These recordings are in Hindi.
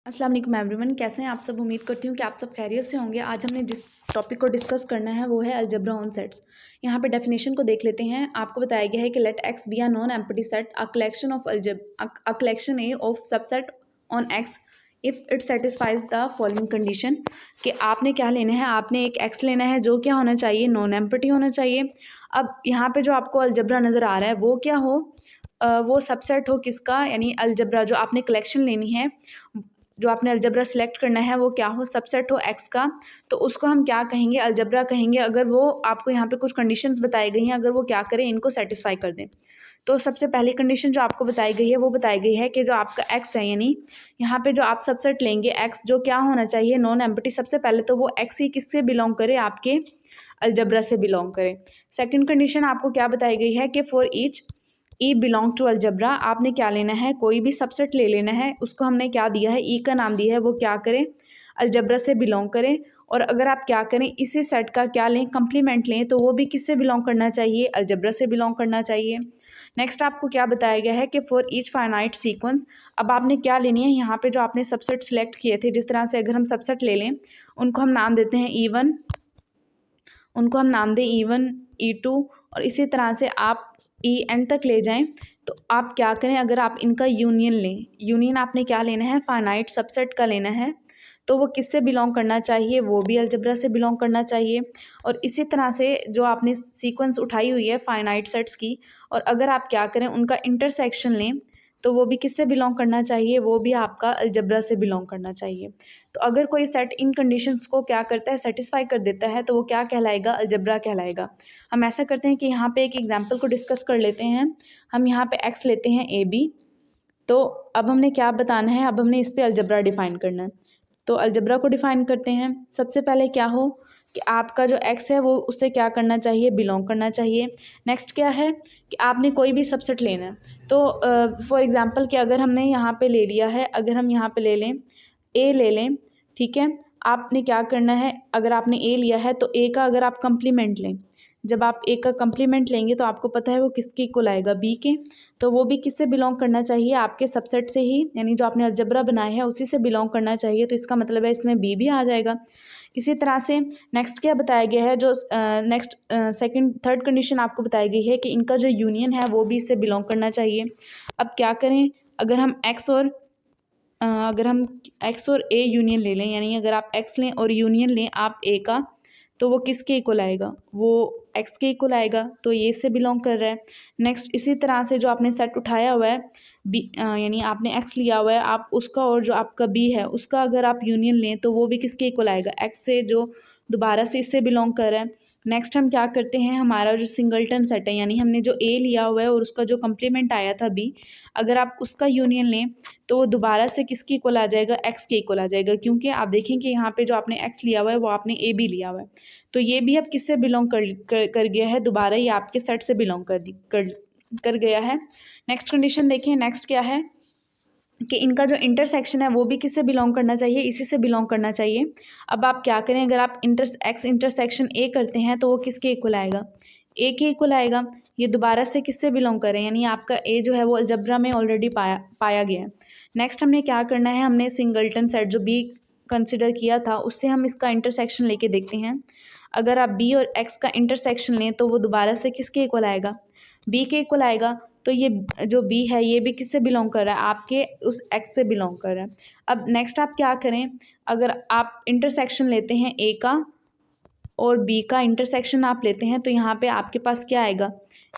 अस्सलाम वालेकुम एवरीवन, कैसे हैं आप सब। उम्मीद करती हूँ कि आप सब खैरियत से होंगे। आज हमने जिस टॉपिक को डिस्कस करना है वो है अलजेब्रा ऑन सेट्स। यहाँ पे डेफिनेशन को देख लेते हैं। आपको बताया गया है कि let x be a non empty set, a collection of a collection A of subset on X if it satisfies the following condition. कि आपने क्या लेना है, आपने एक एक्स लेना है जो क्या होना चाहिए, नॉन एम्प्टी होना चाहिए। अब यहाँ पे जो आपको अलजेब्रा नज़र आ रहा है वो क्या हो, वो सबसेट हो किसका, यानी अलजेब्रा जो आपने कलेक्शन लेनी है, जो आपने अलजबरा सेलेक्ट करना है वो क्या हो, सबसेट हो एक्स का, तो उसको हम क्या कहेंगे, अलजबरा कहेंगे। अगर वो आपको यहाँ पे कुछ कंडीशंस बताई गई हैं, अगर वो क्या करें, इनको सेटिस्फाई कर दें। तो सबसे पहली कंडीशन जो आपको बताई गई है वो बताई गई है कि जो आपका एक्स है, यानी यहाँ पे जो आप सबसेट लेंगे एक्स, जो क्या होना चाहिए, नॉन एम्प्टी। सबसे पहले तो वो एक्स ही किससे बिलोंग करे, आपके अलजबरा से बिलोंग करे। सेकेंड कंडीशन आपको क्या बताई गई है कि for each E belong to algebra, आपने क्या लेना है, कोई भी सबसेट ले लेना है, उसको हमने क्या दिया है, ई का नाम दिया है, वो क्या करे, अलजबरा से बिलोंग करें। और अगर आप क्या करें, इसी सेट का क्या लें, कंप्लीमेंट लें, तो वो भी किससे बिलोंग करना चाहिए, अलजबरा से बिलोंग करना चाहिए। नेक्स्ट आपको क्या बताया गया है कि फॉर ईच फाइनाइट सीक्वेंस, अब आपने क्या लेनी है, यहाँ पे जो आपने सबसेट सेलेक्ट किए थे, जिस तरह से अगर हम सबसेट ले लें, उनको हम नाम देते हैं E1, उनको हम नाम दें E1 E2, और इसी तरह से आप EN तक ले जाएं। तो आप क्या करें, अगर आप इनका यूनियन लें, यूनियन आपने क्या लेना है, फाइनाइट सबसेट का लेना है, तो वो किससे बिलोंग करना चाहिए, वो भी अलजबरा से बिलोंग करना चाहिए। और इसी तरह से जो आपने सीक्वेंस उठाई हुई है फाइनाइट सेट्स की, और अगर आप क्या करें, उनका इंटरसेक्शन लें, तो वो भी किससे बिलोंग करना चाहिए, वो भी आपका अलजबरा से बिलोंग करना चाहिए। तो अगर कोई सेट इन कंडीशंस को क्या करता है, सेटिस्फाई कर देता है, तो वो क्या कहलाएगा, अलजबरा कहलाएगा। हम ऐसा करते हैं कि यहाँ पे एक एग्जांपल को डिस्कस कर लेते हैं। हम यहाँ पे एक्स लेते हैं AB। तो अब हमने क्या बताना है, अब हमने इस पर अलजबरा डिफ़ाइन करना है। तो अलजबरा को डिफ़ाइन करते हैं। सबसे पहले क्या हो कि आपका जो एक्स है वो उससे क्या करना चाहिए, बिलोंग करना चाहिए। नेक्स्ट क्या है कि आपने कोई भी सबसेट लेना है। तो फॉर एग्ज़ाम्पल कि अगर हमने यहाँ पे ले लिया है, अगर हम यहाँ पे ले लें, ए ले लें, ठीक है। आपने क्या करना है, अगर आपने ए लिया है तो ए का अगर आप कंप्लीमेंट लें, जब आप ए का कंप्लीमेंट लेंगे तो आपको पता है वो किसके इक्वल आएगा, बी के। तो वो भी किससे बिलोंग करना चाहिए, आपके सबसेट से ही, यानी जो आपने अलजबरा बनाया है उसी से बिलोंग करना चाहिए। तो इसका मतलब है इसमें बी भी आ जाएगा। इसी तरह से नेक्स्ट क्या बताया गया है, जो नेक्स्ट सेकंड थर्ड कंडीशन आपको बताई गई है कि इनका जो यूनियन है वो भी इससे बिलोंग करना चाहिए। अब क्या करें, अगर हम एक्स और ए यूनियन ले लें, यानी अगर आप एक्स लें और यूनियन लें आप ए का, तो वो किसके इक्वल आएगा, वो एक्स के इक्वल आएगा। तो ये इससे बिलोंग कर रहा है। नेक्स्ट इसी तरह से जो आपने सेट उठाया हुआ है बी, यानी आपने एक्स लिया हुआ है, आप उसका और जो आपका बी है उसका अगर आप यूनियन लें, तो वो भी किसके इक्वल आएगा, एक्स से, जो दोबारा से इससे बिलोंग कर रहा है। नेक्स्ट हम क्या करते हैं, हमारा जो सिंगलटन सेट है, यानी हमने जो ए लिया हुआ है और उसका जो कंप्लीमेंट आया था बी, अगर आप उसका यूनियन लें, तो वो दोबारा से किसके इक्वल आ जाएगा, एक्स के इक्वल आ जाएगा। क्योंकि आप देखें कि यहाँ पे जो आपने एक्स लिया हुआ है वो आपने ए बी लिया हुआ है, तो ये भी अब किससे बिलोंग कर गया है, दोबारा ये आपके सेट से बिलोंग कर गया है। नेक्स्ट कंडीशन देखिए, नेक्स्ट क्या है कि इनका जो इंटरसेक्शन है वो भी किससे बिलोंग करना चाहिए, इसी से बिलोंग करना चाहिए। अब आप क्या करें, अगर आप एक्स इंटरसेक्शन ए करते हैं तो वो किसके इक्वल आएगा, ए के इक्वल आएगा। ये दोबारा से किससे बिलोंग करें, यानी आपका ए जो है वो अलजबरा में ऑलरेडी पाया गया है। नेक्स्ट हमने क्या करना है, हमने सिंगलटन सेट जो बी कंसिडर किया था उससे हम इसका इंटरसेक्शन लेके देखते हैं। अगर आप बी और एक्स का इंटरसेक्शन लें तो वो दोबारा से किसके इक्वल आएगा, बी के इक्वल आएगा। तो ये जो बी है ये भी किससे बिलोंग कर रहा है, आपके उस एक्स से बिलोंग कर रहा है। अब नेक्स्ट आप क्या करें, अगर आप इंटरसेक्शन लेते हैं ए का और बी का इंटरसेक्शन आप लेते हैं, तो यहाँ पे आपके पास क्या आएगा,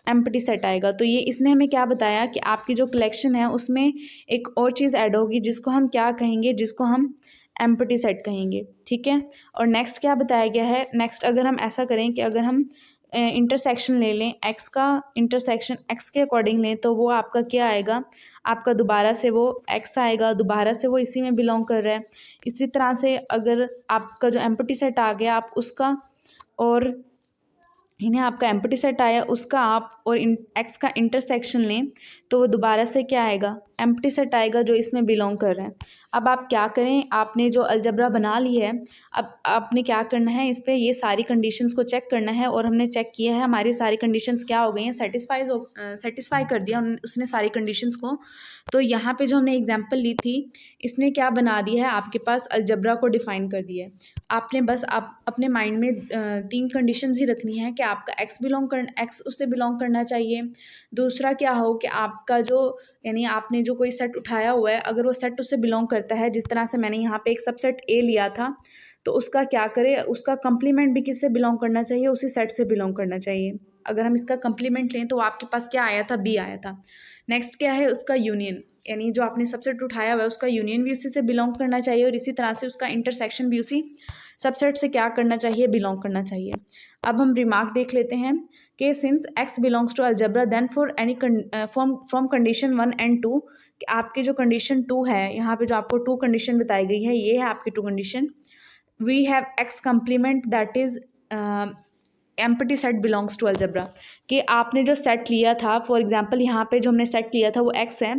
एम्प्टी सेट आएगा। तो ये इसने हमें क्या बताया कि आपकी जो कलेक्शन है उसमें एक और चीज़ ऐड होगी जिसको हम क्या कहेंगे, जिसको हम एम्प्टी सेट कहेंगे, ठीक है। और नेक्स्ट क्या बताया गया है, नेक्स्ट अगर हम ऐसा करें कि अगर हम इंटरसेक्शन ले लें, एक्स का इंटरसेक्शन एक्स के अकॉर्डिंग लें, तो वो आपका क्या आएगा, आपका दोबारा से वो एक्स आएगा, दोबारा से वो इसी में बिलोंग कर रहा है। इसी तरह से अगर आपका जो एम्प्टी सेट आ गया आप उसका, और इन्हें आपका एम्प्टी सेट आया उसका आप और एक्स का इंटरसेक्शन लें, तो वो दोबारा से क्या आएगा, एम्प्टी सेट आएगा जो इसमें बिलोंग कर रहे हैं। अब आप क्या करें, आपने जो अलजबरा बना ली है, अब आपने क्या करना है, इस पर ये सारी कंडीशंस को चेक करना है। और हमने चेक किया है, हमारी सारी कंडीशंस क्या हो गई हैं, सेटिस्फाई कर दिया उसने सारी कंडीशंस को। तो यहाँ पे जो हमने एग्जांपल ली थी, इसने क्या बना दिया है, आपके पास अलजबरा को डिफ़ाइन कर दिया है। आपने बस आप अपने माइंड में 3 कंडीशंस ही रखनी है कि आपका एक्स उससे बिलोंग करना चाहिए। दूसरा क्या हो कि आपका जो यानी आपने जो कोई सेट उठाया हुआ है, अगर वो सेट उससे बिलोंग करता है, जिस तरह से मैंने यहाँ पे एक सबसेट ए लिया था, तो उसका क्या करें, उसका कंप्लीमेंट भी किससे बिलोंग करना चाहिए, उसी सेट से बिलोंग करना चाहिए। अगर हम इसका कंप्लीमेंट लें तो आपके पास क्या आया था, बी आया था। नेक्स्ट क्या है, उसका यूनियन, यानी जो आपने सबसेट उठाया हुआ है उसका यूनियन भी उसी से बिलोंग करना चाहिए, और इसी तरह से उसका इंटरसेक्शन भी उसी सबसेट से क्या करना चाहिए, बिलोंग करना चाहिए। अब हम रिमार्क देख लेते हैं कि since X belongs to algebra then for any from condition 1 and 2, आपकी जो कंडीशन 2 है, यहाँ पे जो आपको 2 कंडीशन बताई गई है, ये है आपकी 2 condition. We have X complement that is empty set belongs to algebra, कि आपने जो सेट लिया था, फॉर एग्जांपल यहाँ पे जो हमने सेट लिया था वो एक्स है।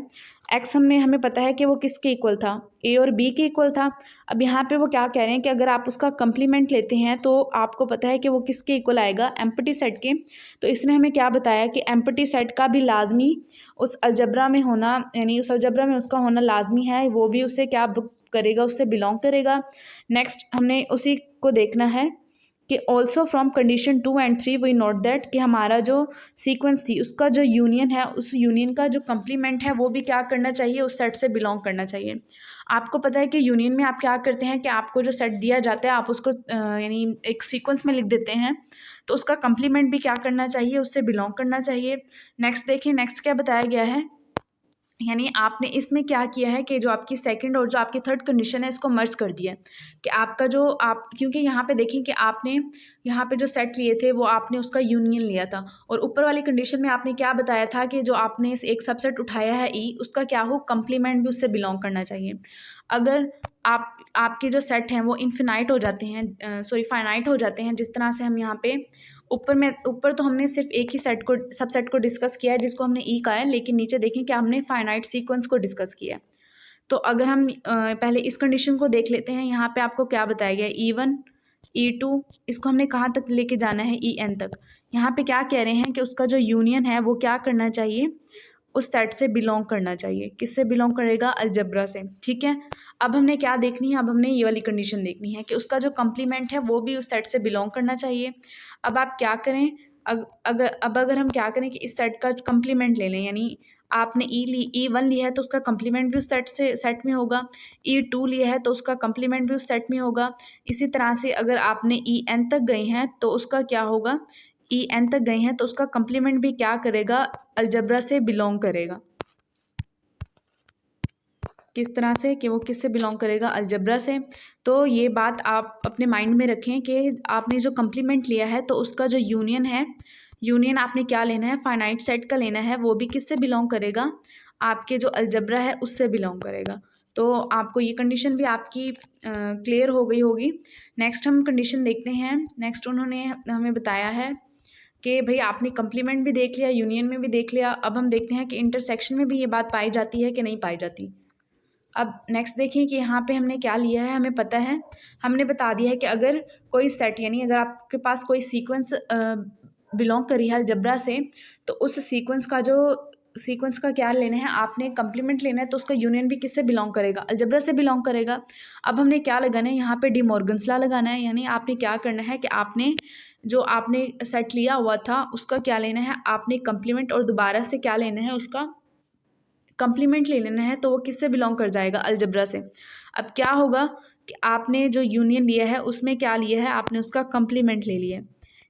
एक्स हमें पता है कि वो किसके इक्वल था, ए और बी के इक्वल था। अब यहाँ पे वो क्या कह रहे हैं कि अगर आप उसका कंप्लीमेंट लेते हैं तो आपको पता है कि वो किसके इक्वल आएगा, एम्प्टी सेट के। तो इसने हमें क्या बताया कि एम्प्टी सेट का भी लाजमी उस अलजबरा में होना, यानी उस अलजबरा में उसका होना लाजमी है, वो भी उसे क्या करेगा, उससे बिलोंग करेगा। नेक्स्ट हमने उसी को देखना है कि also from condition 2 and 3 we note that, कि हमारा जो सीक्वेंस थी उसका जो यूनियन है, उस यूनियन का जो कंप्लीमेंट है वो भी क्या करना चाहिए, उस सेट से बिलोंग करना चाहिए। आपको पता है कि यूनियन में आप क्या करते हैं कि आपको जो सेट दिया जाता है आप उसको यानी एक सीक्वेंस में लिख देते हैं, तो उसका कंप्लीमेंट भी क्या करना चाहिए, उससे बिलोंग करना चाहिए। नेक्स्ट देखिए, नेक्स्ट क्या बताया गया है, यानी आपने इसमें क्या किया है कि जो आपकी सेकंड और जो आपकी थर्ड कंडीशन है इसको मर्ज कर दिया है, कि आपका जो आप, क्योंकि यहाँ पे देखें कि आपने यहाँ पे जो सेट लिए थे वो आपने उसका यूनियन लिया था, और ऊपर वाली कंडीशन में आपने क्या बताया था कि जो आपने एक सबसेट उठाया है ई, उसका क्या हो, कंप्लीमेंट भी उससे बिलोंग करना चाहिए। अगर आपके जो सेट हैं वो इन्फिनाइट हो जाते हैं, फाइनाइट हो जाते हैं, जिस तरह से हम यहाँ पे ऊपर तो हमने सिर्फ एक ही सेट को, सबसेट को डिस्कस किया है जिसको हमने ई कहा है, लेकिन नीचे देखें कि हमने फाइनाइट सीक्वेंस को डिस्कस किया है। तो अगर हम पहले इस कंडीशन को देख लेते हैं, यहाँ पे आपको क्या बताया गया है, E1 E2, इसको हमने कहाँ तक लेके जाना है, En तक। यहाँ पे क्या कह रहे हैं कि उसका जो यूनियन है वो क्या करना चाहिए, उस सेट से बिलोंग करना चाहिए। किससे बिलोंग करेगा, अलजबरा से। ठीक है, अब हमने क्या देखनी है, अब हमने ये वाली कंडीशन देखनी है कि उसका जो कंप्लीमेंट है वो भी उस सेट से बिलोंग करना चाहिए। अब आप क्या करें, अगर हम क्या करें कि इस सेट का कंप्लीमेंट ले लें, यानी आपने E1 लिया है तो उसका कंप्लीमेंट भी उस सेट में होगा, E2 लिया है तो उसका कंप्लीमेंट भी उस सेट में होगा। इसी तरह से अगर आपने En तक गए हैं तो उसका क्या होगा, En तक गए हैं तो उसका कंप्लीमेंट भी क्या करेगा, अलजबरा से बिलोंग करेगा। किस तरह से, कि वो किससे बिलोंग करेगा, अलजबरा से। तो ये बात आप अपने माइंड में रखें कि आपने जो कंप्लीमेंट लिया है तो उसका जो यूनियन है, यूनियन आपने क्या लेना है, फाइनाइट सेट का लेना है, वो भी किससे बिलोंग करेगा, आपके जो अलजबरा है उससे बिलोंग करेगा। तो आपको ये कंडीशन भी आपकी क्लियर हो गई होगी। नेक्स्ट हम कंडीशन देखते हैं। नेक्स्ट उन्होंने हमें बताया है कि भाई आपने कंप्लीमेंट भी देख लिया, यूनियन में भी देख लिया, अब हम देखते हैं कि इंटरसेक्शन में भी ये बात पाई जाती है कि नहीं पाई जाती। अब नेक्स्ट देखिए कि यहाँ पे हमने क्या लिया है, हमें पता है, हमने बता दिया है कि अगर कोई सेट, यानी अगर आपके पास कोई सीक्वेंस बिलोंग करी है अलजबरा से, तो उस सीक्वेंस का क्या लेना है, आपने कंप्लीमेंट लेना है, तो उसका यूनियन भी किससे बिलोंग करेगा, अलजबरा से बिलोंग करेगा। अब हमने क्या लगाना है, यहाँ पे डी मॉर्गन्स लॉ लगाना है, यानी आपने क्या करना है कि आपने जो आपने सेट लिया हुआ था उसका क्या लेना है, आपने कंप्लीमेंट और दोबारा से क्या लेना है, उसका कंप्लीमेंट ले लेना है, तो वो किससे बिलोंग कर जाएगा, अलजबरा से। अब क्या होगा कि आपने जो यूनियन लिया है उसमें क्या लिया है, आपने उसका कंप्लीमेंट ले लिया,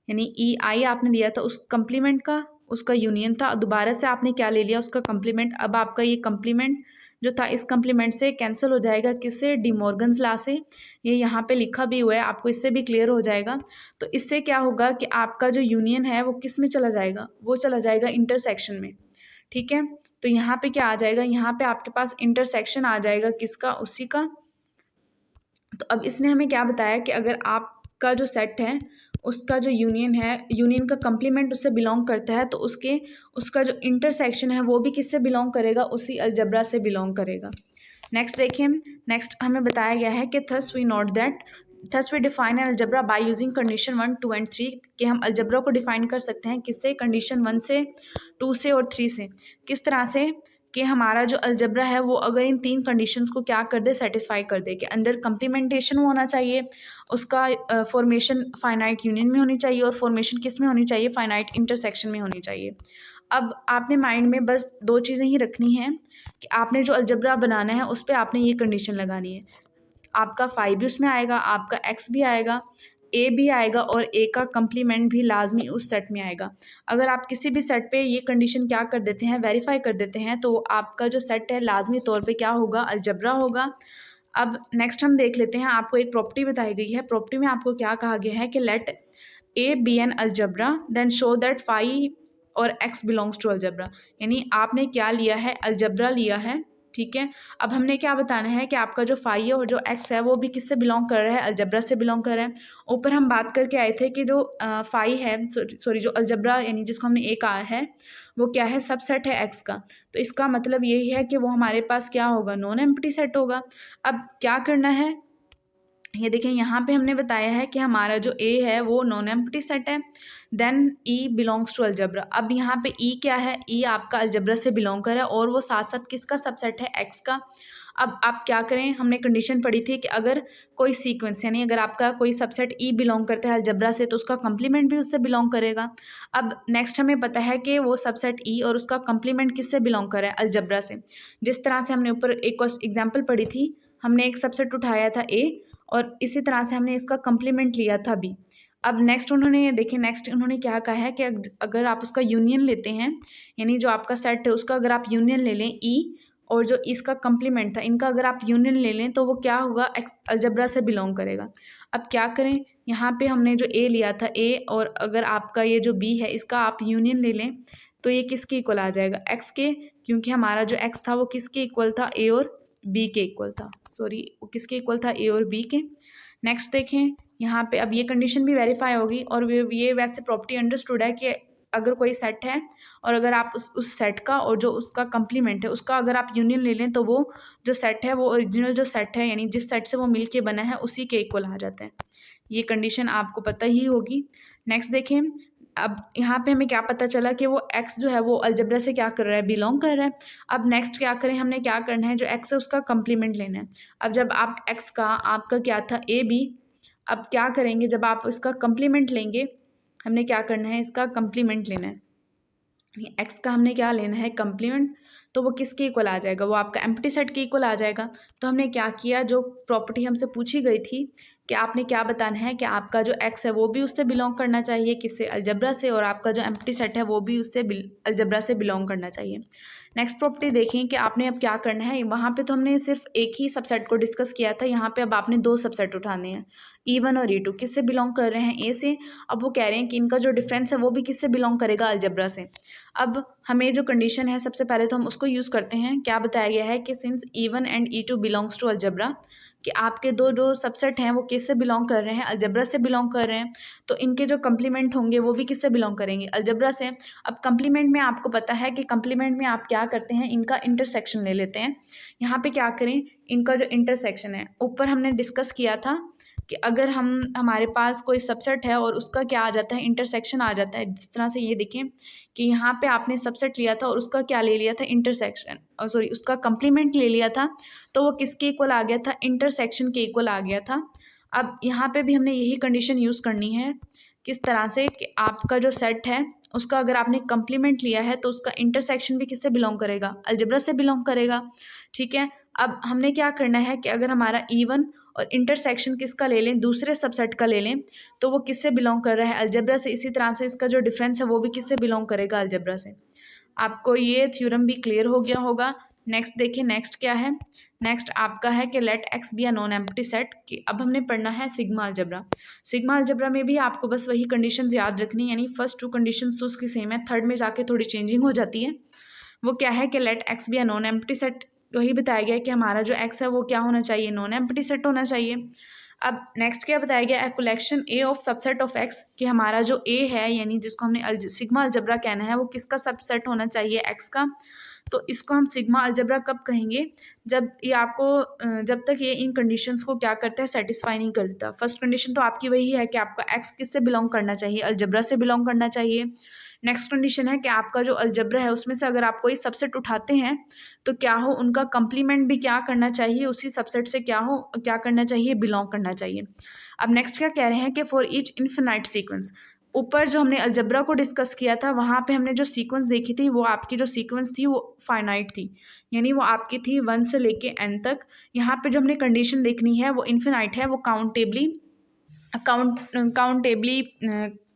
यानी EI आपने लिया था उस कंप्लीमेंट का, उसका यूनियन था, दोबारा से आपने क्या ले लिया, उसका कंप्लीमेंट। अब आपका ये कंप्लीमेंट जो था इस कंप्लीमेंट से कैंसिल हो जाएगा, किससे, डी मॉर्गन्स लॉ से। ये यहाँ पे लिखा भी हुआ है, आपको इससे भी क्लियर हो जाएगा। तो इससे क्या होगा कि आपका जो यूनियन है वो किस में चला जाएगा, वो चला जाएगा इंटरसेक्शन में। ठीक है, तो यहाँ पे क्या आ जाएगा, यहाँ पे आपके पास इंटरसेक्शन आ जाएगा, किसका, उसी का। तो अब इसने हमें क्या बताया कि अगर आपका जो सेट है उसका जो यूनियन है, यूनियन का कम्प्लीमेंट उससे बिलोंग करता है, तो उसका जो इंटरसेक्शन है वो भी किससे बिलोंग करेगा, उसी अलजबरा से बिलोंग करेगा। नेक्स्ट देखिए, नेक्स्ट हमें बताया गया है कि thus we note that, thus we define an algebra by using condition 1, 2 and 3, कि हम अलजबरा को डिफाइन कर सकते हैं किससे, कंडीशन 1 से, 2 से और 3 से। किस तरह से कि हमारा जो अलजबरा है वो अगर इन 3 कंडीशंस को क्या कर दे, सेटिस्फाई कर दे, कि अंडर कंप्लीमेंटेशन होना चाहिए, उसका फॉर्मेशन फाइनाइट यूनियन में होनी चाहिए, और फॉर्मेशन किस में होनी चाहिए, फाइनाइट इंटरसेक्शन में होनी चाहिए। अब आपने माइंड में बस 2 चीज़ें ही रखनी हैं कि आपने जो अलजबरा बनाना है उस पे आपने ये कंडीशन लगानी है, आपका फाई भी उसमें आएगा, आपका एक्स भी आएगा, ए भी आएगा, और ए का कम्प्लीमेंट भी लाजमी उस सेट में आएगा। अगर आप किसी भी सेट पे ये कंडीशन क्या कर देते हैं, वेरीफाई कर देते हैं, तो आपका जो सेट है लाजमी तौर पे क्या होगा, अलजबरा होगा। अब नेक्स्ट हम देख लेते हैं, आपको एक प्रॉपर्टी बताई गई है। प्रॉपर्टी में आपको क्या कहा गया है कि let A be an algebra then show that phi और एक्स बिलोंग्स टू अलजबरा, यानी आपने क्या लिया है, अलजबरा लिया है, ठीक है। अब हमने क्या बताना है कि आपका जो फाई है और जो एक्स है वो भी किससे बिलोंग कर रहा है, अलजबरा से बिलोंग कर रहा है। ऊपर हम बात करके आए थे कि जो फाई है, सॉरी जो अलजबरा यानी जिसको हमने ए कहा है, वो क्या है, सबसेट है एक्स का। तो इसका मतलब यही है कि वो हमारे पास क्या होगा, नॉन एम्प्टी सेट होगा। अब क्या करना है, ये देखें यहाँ पे हमने बताया है कि हमारा जो ए है वो नॉन एम्प्टी सेट है, then E belongs to algebra. अब यहाँ पे ई क्या है, ई आपका अलजबरा से बिलोंग कर है, और वो साथ साथ किसका सबसेट है, एक्स का। अब आप क्या करें, हमने कंडीशन पढ़ी थी कि अगर कोई सीक्वेंस यानी अगर आपका कोई सबसेट ई बिलोंग करता है अलजबरा से, तो उसका कम्प्लीमेंट भी उससे बिलोंग करेगा। अब नेक्स्ट हमें पता है कि वो सबसेट ई और उसका कम्प्लीमेंट किससे बिलोंग कर रहा है, अलजबरा से। जिस तरह से हमने ऊपर एक एग्जाम्पल पढ़ी थी, हमने एक सबसेट उठाया था ए, और इसी तरह से हमने इसका कम्प्लीमेंट लिया था बी। अब नेक्स्ट उन्होंने देखिए, नेक्स्ट उन्होंने क्या कहा है कि अगर आप उसका यूनियन लेते हैं, यानी जो आपका सेट है उसका अगर आप यूनियन ले लें, ई और जो इसका कम्प्लीमेंट था, इनका अगर आप यूनियन ले लें, तो वो क्या होगा, अलजबरा से बिलोंग करेगा। अब क्या करें, यहाँ पे हमने जो ए लिया था, ए, और अगर आपका ये जो बी है इसका आप यूनियन ले लें, तो ये किसके इक्वल आ जाएगा, एक्स के, क्योंकि हमारा जो एक्स था वो किसके इक्वल था, ए और बी के इक्वल था, सॉरी वो किसके इक्वल था, ए और बी के। नेक्स्ट देखें यहाँ पे, अब ये कंडीशन भी वेरीफाई होगी, और ये वैसे प्रॉपर्टी अंडरस्टूड है कि अगर कोई सेट है और अगर आप उस सेट का और जो उसका कम्प्लीमेंट है उसका अगर आप यूनियन ले लें, तो वो जो सेट है वो ओरिजिनल जो सेट है यानी जिस सेट से वो मिल के बना है उसी के इक्वल आ जाता है। ये कंडीशन आपको पता ही होगी। नेक्स्ट देखें, अब यहाँ पे हमें क्या पता चला कि वो x जो है वो अलजबरा से क्या कर रहा है, बिलोंग कर रहा है। अब नेक्स्ट क्या करें, हमने क्या करना है, जो x है उसका कम्प्लीमेंट लेना है। अब जब आप x का, आपका क्या था ए बी, अब क्या करेंगे, जब आप इसका कम्प्लीमेंट लेंगे, हमने क्या करना है, इसका कम्प्लीमेंट लेना है, एक्स का हमने क्या लेना है, कम्प्लीमेंट, तो वो किसके इक्वल आ जाएगा, वो आपका एम्प्टी सेट के इक्वल आ जाएगा। तो हमने क्या किया, जो प्रॉपर्टी हमसे पूछी गई थी कि आपने क्या बताना है कि आपका जो एक्स है वो भी उससे बिलोंग करना चाहिए, किससे, अलजबरा से, और आपका जो एम्प्टी सेट है वो भी उससे अलजबरा से बिलोंग करना चाहिए। नेक्स्ट प्रॉपर्टी देखें कि आपने अब क्या करना है, वहाँ पे तो हमने सिर्फ एक ही सबसेट को डिस्कस किया था, यहाँ पे अब आपने 2 सबसेट उठाने हैं, E1 और E2, किससे बिलोंग कर रहे हैं, ए से। अब वो कह रहे हैं कि इनका जो डिफरेंस है वो भी किससे बिलोंग करेगा, अलजबरा से। अब हमें जो कंडीशन है सबसे पहले तो हम उसको यूज़ करते हैं। क्या बताया गया है कि since E1 and E2 belongs to algebra, कि आपके दो जो सबसेट हैं वो किससे बिलोंग कर रहे हैं, अलजबरा से बिलोंग कर रहे हैं, तो इनके जो कम्प्लीमेंट होंगे वो भी किससे बिलोंग करेंगे, अलजबरा से। अब कम्प्लीमेंट में आपको पता है कि कम्प्लीमेंट में आप क्या करते हैं, इनका इंटरसेक्शन ले लेते हैं। यहाँ पे क्या करें, इनका जो इंटरसेक्शन है, ऊपर हमने डिस्कस किया था कि अगर हमारे पास कोई सबसेट है और उसका क्या आ जाता है, इंटरसेक्शन आ जाता है। जिस तरह से ये देखें कि यहाँ पे आपने सबसेट लिया था और उसका क्या ले लिया था, इंटरसेक्शन, सॉरी उसका कम्प्लीमेंट ले लिया था, तो वो किसके इक्वल आ गया था, इंटरसेक्शन के इक्वल आ गया था। अब यहाँ पे भी हमने यही कंडीशन यूज़ करनी है, किस तरह से कि आपका जो सेट है उसका अगर आपने कम्प्लीमेंट लिया है तो उसका इंटरसेक्शन भी किससे बिलोंग करेगा, अलजबरा से बिलोंग करेगा, ठीक है। अब हमने क्या करना है कि अगर हमारा E1 और इंटरसेक्शन किसका ले लें, दूसरे सबसेट का ले लें, तो वो किससे बिलोंग कर रहा है, अलजबरा से। इसी तरह से इसका जो डिफरेंस है वो भी किससे बिलोंग करेगा, अलजबरा से। आपको ये थ्योरम भी क्लियर हो गया होगा। नेक्स्ट देखिए, नेक्स्ट क्या है, नेक्स्ट आपका है कि let x be a non empty set, कि अब हमने पढ़ना है सिग्मा अलजबरा। सिग्मा अलजबरा में भी आपको बस वही कंडीशंस याद रखनी, यानी फर्स्ट 2 कंडीशंस तो उसकी सेम है, थर्ड में जाके थोड़ी चेंजिंग हो जाती है। वो क्या है कि let x be a non empty set, वही बताया गया है कि हमारा जो एक्स है वो क्या होना चाहिए, नॉन एम्प्टी सेट होना चाहिए। अब नेक्स्ट क्या बताया गया, a collection A of subset of x, कि हमारा जो ए है यानी जिसको हमने सिग्मा अलजबरा कहना है वो किसका सबसेट होना चाहिए, एक्स का। तो इसको हम सिग्मा अलजबरा कब कहेंगे, जब ये आपको जब तक ये इन कंडीशंस को क्या करता है, सेटिस्फाई नहीं करता। फर्स्ट कंडीशन तो आपकी वही है कि आपका एक्स किससे बिलोंग करना चाहिए, अलजबरा से बिलोंग करना चाहिए। नेक्स्ट कंडीशन है कि आपका जो अलजबरा है उसमें से अगर आप कोई सबसेट उठाते हैं तो क्या हो, उनका कंप्लीमेंट भी क्या करना चाहिए, उसी सबसेट से क्या करना चाहिए, बिलोंग करना चाहिए। अब नेक्स्ट क्या कह रहे हैं कि फॉर ईच इन्फिनाइट सीक्वेंस, ऊपर जो हमने अलजबरा को डिस्कस किया था वहाँ पे हमने जो सीक्वेंस देखी थी वो आपकी जो सीक्वेंस थी वो फाइनाइट थी, यानी वो आपकी थी 1 से लेके n तक। यहाँ पे जो हमने कंडीशन देखनी है वो इन्फिनाइट है, वो काउंटेबली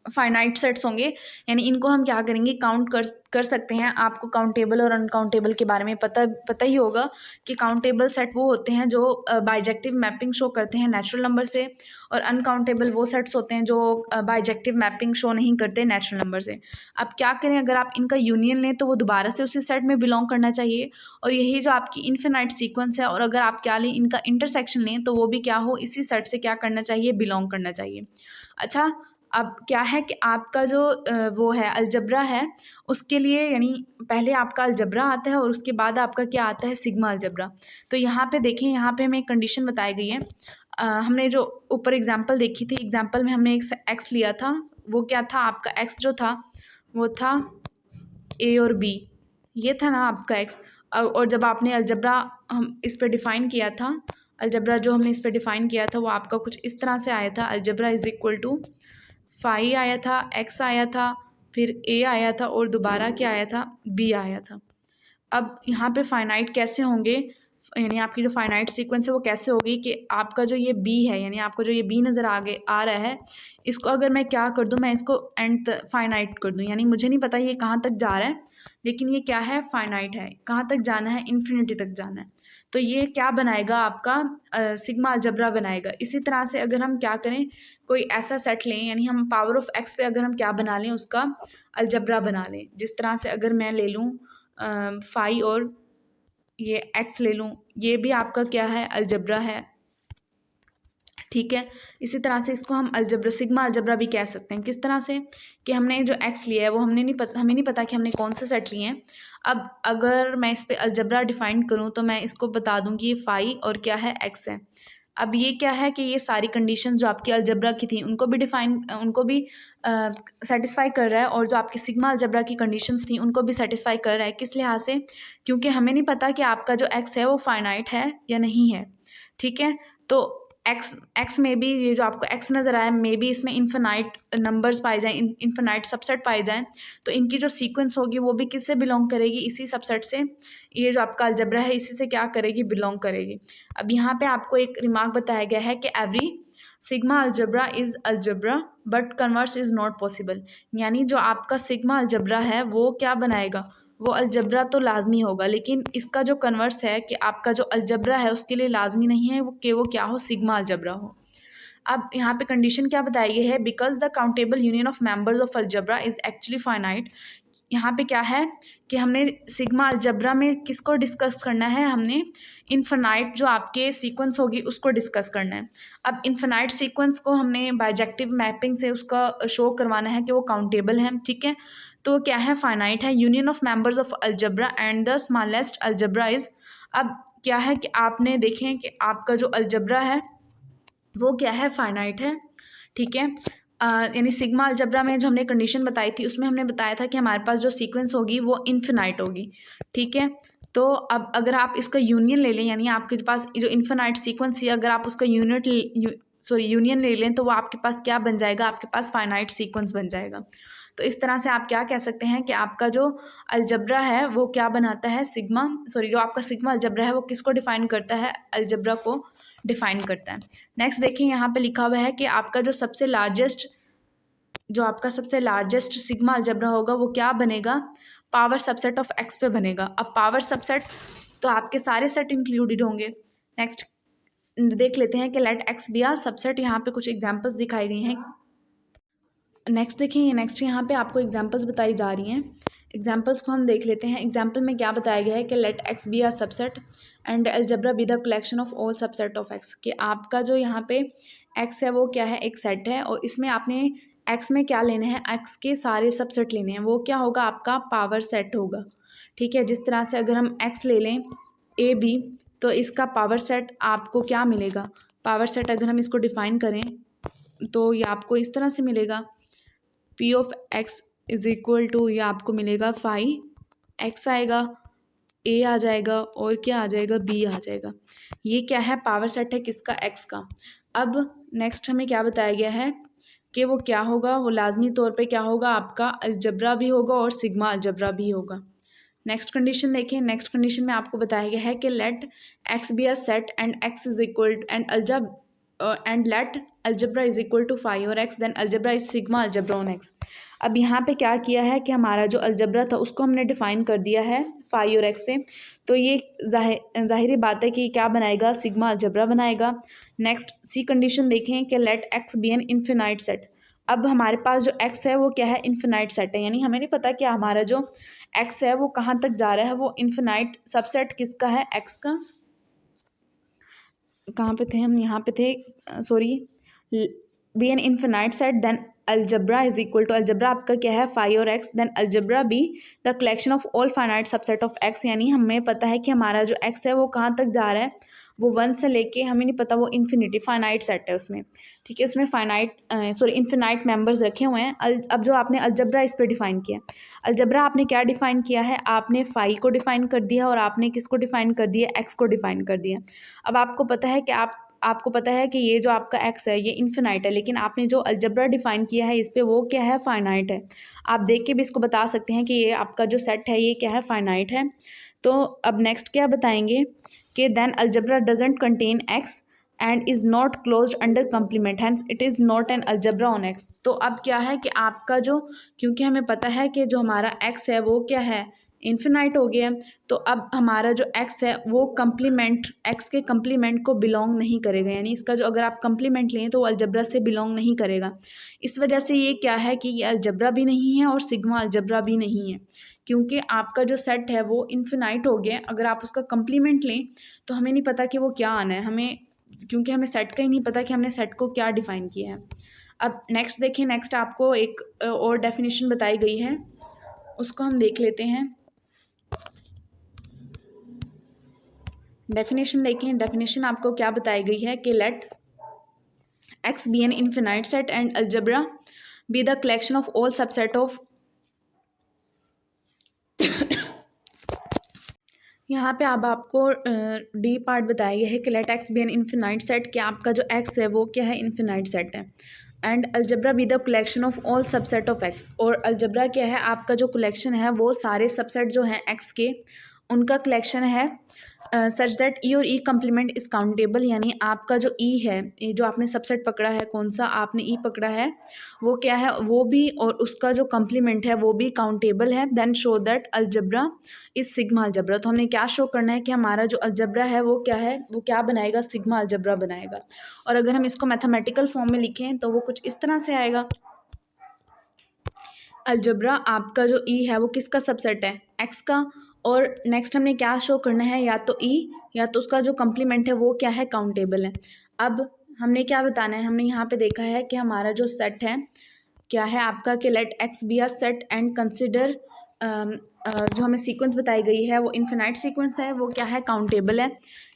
फाइनाइट सेट्स होंगे, यानी इनको हम क्या करेंगे, काउंट कर सकते हैं। आपको काउंटेबल और अनकाउंटेबल के बारे में पता ही होगा कि काउंटेबल सेट वो होते हैं जो बाइजेक्टिव मैपिंग शो करते हैं नेचुरल नंबर से, और अनकाउंटेबल वो सेट्स होते हैं जो बाइजेक्टिव मैपिंग शो नहीं करते नेचुरल नंबर से। अब क्या करें, अगर आप इनका यूनियन लें तो वो दोबारा से उसी सेट में बिलोंग करना चाहिए, और यही जो आपकी इन्फिनाइट सीक्वेंस है, और अगर आप क्या लें, इनका इंटरसेक्शन लें तो वो भी क्या हो, इसी सेट से क्या करना चाहिए, बिलोंग करना चाहिए। अच्छा, अब क्या है कि आपका जो वो है अलजबरा है उसके लिए, यानी पहले आपका अलजबरा आता है और उसके बाद आपका क्या आता है, सिग्मा अलजबरा। तो यहाँ पे देखें, यहाँ पे हमें एक कंडीशन बताई गई है। हमने जो ऊपर एग्जांपल देखी थी, एग्जांपल में हमने एक एक्स लिया था, वो क्या था, आपका एक्स जो था वो था ए और बी, ये था ना आपका एक्स। और जब आपने अलजबरा हम इस पर डिफ़ाइन किया था, अलजबरा जो हमने इस पर डिफ़ाइन किया था वो आपका कुछ इस तरह से आया था, algebra is equal to phi आया था, एक्स आया था, फिर ए आया था, और दोबारा क्या आया था, बी आया था। अब यहाँ पे फाइनाइट कैसे होंगे, यानी आपकी जो फाइनाइट सीक्वेंस है वो कैसे होगी कि आपका जो ये बी है, यानी आपको जो ये बी नज़र आ रहा है, इसको अगर मैं क्या कर दूँ, मैं इसको एंड फाइनाइट कर दूँ, यानी मुझे नहीं पता ये कहाँ तक जा रहा है, लेकिन ये क्या है, फाइनाइट है, कहाँ तक जाना है, इन्फिनिटी तक जाना है। तो ये क्या बनाएगा, आपका सिग्मा अलजबरा बनाएगा। इसी तरह से अगर हम क्या करें, कोई ऐसा सेट लें, यानी हम पावर ऑफ एक्स पे अगर हम क्या बना लें, उसका अलजबरा बना लें। जिस तरह से अगर मैं ले लूँ फाई और ये एक्स ले लूँ, ये भी आपका क्या है, अलजबरा है, ठीक है। इसी तरह से इसको हम अलजबरा, सिग्मा अलजबरा भी कह सकते हैं। किस तरह से कि हमने जो एक्स लिया है वो हमें नहीं पता कि हमने कौन से सेट लिए हैं। अब अगर मैं इस पर अलजबरा डिफ़ाइन करूँ तो मैं इसको बता दूँ कि ये फाई और क्या है, एक्स है। अब ये क्या है कि ये सारी कंडीशन जो आपकी अलजबरा की थी उनको भी सेटिस्फाई कर रहा है, और जो आपकी सिग्मा अलजबरा की कंडीशंस थी उनको भी सेटिस्फाई कर रहा है। किस लिहाज से, क्योंकि हमें नहीं पता कि आपका जो एक्स है वो फाइनाइट है या नहीं है, ठीक है। तो एक्स में भी ये जो आपको एक्स नज़र आया, मे बी इसमें इन्फिनाइट नंबर्स पाए जाएँ, इन्फिनाइट सबसेट पाए जाएँ, तो इनकी जो सीक्वेंस होगी वो भी किससे बिलोंग करेगी, इसी सबसेट से। ये जो आपका अलजबरा है इसी से क्या करेगी, बिलोंग करेगी। अब यहाँ पे आपको एक रिमार्क बताया गया है कि every sigma algebra is algebra but converse is not possible, यानी जो आपका सिग्मा अलजबरा है वो क्या बनाएगा, वो अलजबरा तो लाजमी होगा, लेकिन इसका जो कन्वर्स है कि आपका जो अलजबरा है उसके लिए लाजमी नहीं है वो क्या हो, सिग्मा अलजबरा हो। अब यहाँ पे कंडीशन क्या बताई गई है, because the countable union of members of algebra is actually finite. यहाँ पे क्या है कि हमने सिग्मा अलजबरा में किसको डिस्कस करना है, हमने इन्फिनाइट जो आपके सीक्वेंस होगी उसको डिस्कस करना है। अब इन्फिनाइट सीक्वेंस को हमने बाइजेक्टिव मैपिंग से उसका शो करवाना है कि वो काउंटेबल है, ठीक है। तो क्या है, फाइनाइट है, union of members of algebra and the smallest algebra is. अब क्या है कि आपने देखें कि आपका जो अलजबरा है वो क्या है, फाइनाइट है, ठीक है। यानी सिग्मा अलजबरा में जो हमने कंडीशन बताई थी उसमें हमने बताया था कि हमारे पास जो सीक्वेंस होगी वो इन्फिनाइट होगी, ठीक है। तो अब अगर आप इसका यूनियन ले लें, यानी आपके पास जो इन्फिनाइट सीक्वेंस है अगर आप उसका यूनियन ले लें तो वो आपके पास क्या बन जाएगा, आपके पास फाइनाइट सीक्वेंस बन जाएगा। तो इस तरह से आप क्या कह सकते हैं कि आपका जो अलजबरा है वो क्या बनाता है, जो आपका सिग्मा अलजबरा है वो किसको डिफ़ाइन करता है, अलजबरा को डिफ़ाइन करता है। नेक्स्ट देखिए, यहाँ पे लिखा हुआ है कि आपका जो आपका सबसे लार्जेस्ट सिग्मा अलजबरा होगा वो क्या बनेगा, पावर सबसेट ऑफ एक्स पे बनेगा। अब पावर सबसेट तो आपके सारे सेट इंक्लूडेड होंगे। नेक्स्ट देख लेते हैं कि let x be a subset, यहाँ पे कुछ एग्जांपल्स दिखाई गई हैं। नेक्स्ट देखिए, नेक्स्ट यहाँ पे आपको एग्जांपल्स बताई जा रही हैं एग्जाम्पल्स को हम देख लेते हैं। एग्जाम्पल में क्या बताया गया है कि let x be a subset and algebra be the collection of all subset of x, कि आपका जो यहाँ पे एक्स है वो क्या है, एक सेट है, और इसमें आपने एक्स में क्या लेने हैं, एक्स के सारे सबसेट लेने हैं। वो क्या होगा, आपका पावर सेट होगा। ठीक है, जिस तरह से अगर हम एक्स ले लें ए बी, तो इसका पावर सेट आपको क्या मिलेगा, पावर सेट अगर हम इसको डिफाइन करें तो ये आपको इस तरह से मिलेगा, P of X is equal to, ये आपको मिलेगा फाइव एक्स आएगा, ए आ जाएगा और क्या आ जाएगा, बी आ जाएगा। ये क्या है, पावर सेट है किसका, एक्स का। अब नेक्स्ट हमें क्या बताया गया है कि वो क्या होगा, वो लाजमी तौर पे क्या होगा, आपका अलजबरा भी होगा और सिग्मा अलजबरा भी होगा। नेक्स्ट कंडीशन देखें। नेक्स्ट कंडीशन में आपको बताया गया है कि let x be a set and x is equal and let algebra is equal to five और x, then algebra is sigma algebra on x. अब यहाँ पे क्या किया है कि हमारा जो अलजबरा था उसको हमने डिफाइन कर दिया है फाइव और एक्स पे, तो ये जाहिर बात है कि क्या बनाएगा, सिग्मा अलजबरा बनाएगा। नेक्स्ट सी कंडीशन देखें कि let x be an infinite set. अब हमारे पास जो एक्स है वो क्या है, इन्फिनाइट सेट है, यानी हमें नहीं पता कि हमारा जो एक्स है वो कहाँ तक जा रहा है, वो इन्फिनाइट सबसेट किसका है, एक्स का। कहाँ पे थे हम, यहाँ पे थे, sorry, be an infinite set, then algebra is equal to, algebra आपका क्या है, फाइव और x, then algebra be the collection of all finite subset of X, यानी हमें पता है कि हमारा जो एक्स है वो कहाँ तक जा रहा है, वो वन से लेके, हमें नहीं पता, वो इन्फिनिटी फाइनाइट सेट है उसमें। ठीक है, उसमें फाइनाइट सॉरी इन्फिनाइट मेंबर्स रखे हुए हैं। अब जो आपने अलजबरा इस पर डिफाइन किया, अलजबरा आपने क्या डिफाइन किया है, आपने फाइव को डिफाइन कर दिया और आपने किसको डिफाइन कर दिया, एक्स को डिफाइन कर दिया। अब आपको पता है कि आपको पता है कि ये जो आपका एक्स है ये इन्फिनाइट है, लेकिन आपने जो अलजबरा डिफाइन किया है इस पे वो क्या है, फाइनाइट है। आप देख के भी इसको बता सकते हैं कि ये आपका जो सेट है ये क्या है, फाइनाइट है। तो अब नेक्स्ट क्या बताएंगे कि then algebra doesn't contain X and is not closed under complement, hence it is not an algebra on X. तो अब क्या है कि आपका जो, क्योंकि हमें पता है कि जो हमारा एक्स है वो क्या है, इन्फिनाइट हो गया, तो अब हमारा जो एक्स है वो कम्प्लीमेंट, एक्स के कम्प्लीमेंट को बिलोंग नहीं करेगा, यानी इसका जो अगर आप कम्प्लीमेंट लें तो वो अलजबरा से बिलोंग नहीं करेगा। इस वजह से ये क्या है कि ये अलजबरा भी नहीं है और सिग्मा अलजबरा भी नहीं है, क्योंकि आपका जो सेट है वो इन्फिनाइट हो गया। अगर आप उसका कम्प्लीमेंट लें तो हमें नहीं पता कि वो क्या आना है, हमें, क्योंकि हमें सेट का ही नहीं पता कि हमने सेट को क्या डिफ़ाइन किया है। अब नेक्स्ट देखिए, नेक्स्ट आपको एक और डेफिनेशन बताई गई है, उसको हम देख लेते हैं। डेफिनेशन देखें। डेफिनेशन आपको क्या बताई गई है कि let x be an infinite set and algebra be the collection of all subset of, यहाँ पे अब आपको डी पार्ट बताया गया है कि let x be an infinite set, कि आपका जो एक्स है वो क्या है, इन्फिनाइट सेट है, and algebra be the collection of all subset of X, और अलजबरा क्या है, आपका जो कलेक्शन है वो सारे सबसेट जो हैं एक्स के उनका कलेक्शन है, सच दैट ई और ई कम्प्लीमेंट इज काउंटेबल, यानी आपका जो ई है, ये जो आपने सबसेट पकड़ा है, कौन सा आपने ई पकड़ा है, वो क्या है, वो भी, और उसका जो कम्प्लीमेंट है वो भी काउंटेबल है। Then show that algebra is sigma algebra, तो हमने क्या शो करना है कि हमारा जो अलजबरा है वो क्या है, वो क्या बनाएगा, सिग्मा अलजबरा बनाएगा। और अगर हम इसको मैथमेटिकल फॉर्म में लिखें तो वो कुछ इस तरह से आएगा, अलजबरा आपका जो ई है वो किसका सबसेट है, एक्स का, और नेक्स्ट हमने क्या शो करना है, या तो ई या तो उसका जो कम्प्लीमेंट है वो क्या है, काउंटेबल है। अब हमने क्या बताना है, हमने यहाँ पे देखा है कि हमारा जो सेट है क्या है आपका, कि let x be a set and consider, जो हमें सीक्वेंस बताई गई है वो इन्फिनाइट सीक्वेंस है, वो क्या है, काउंटेबल है,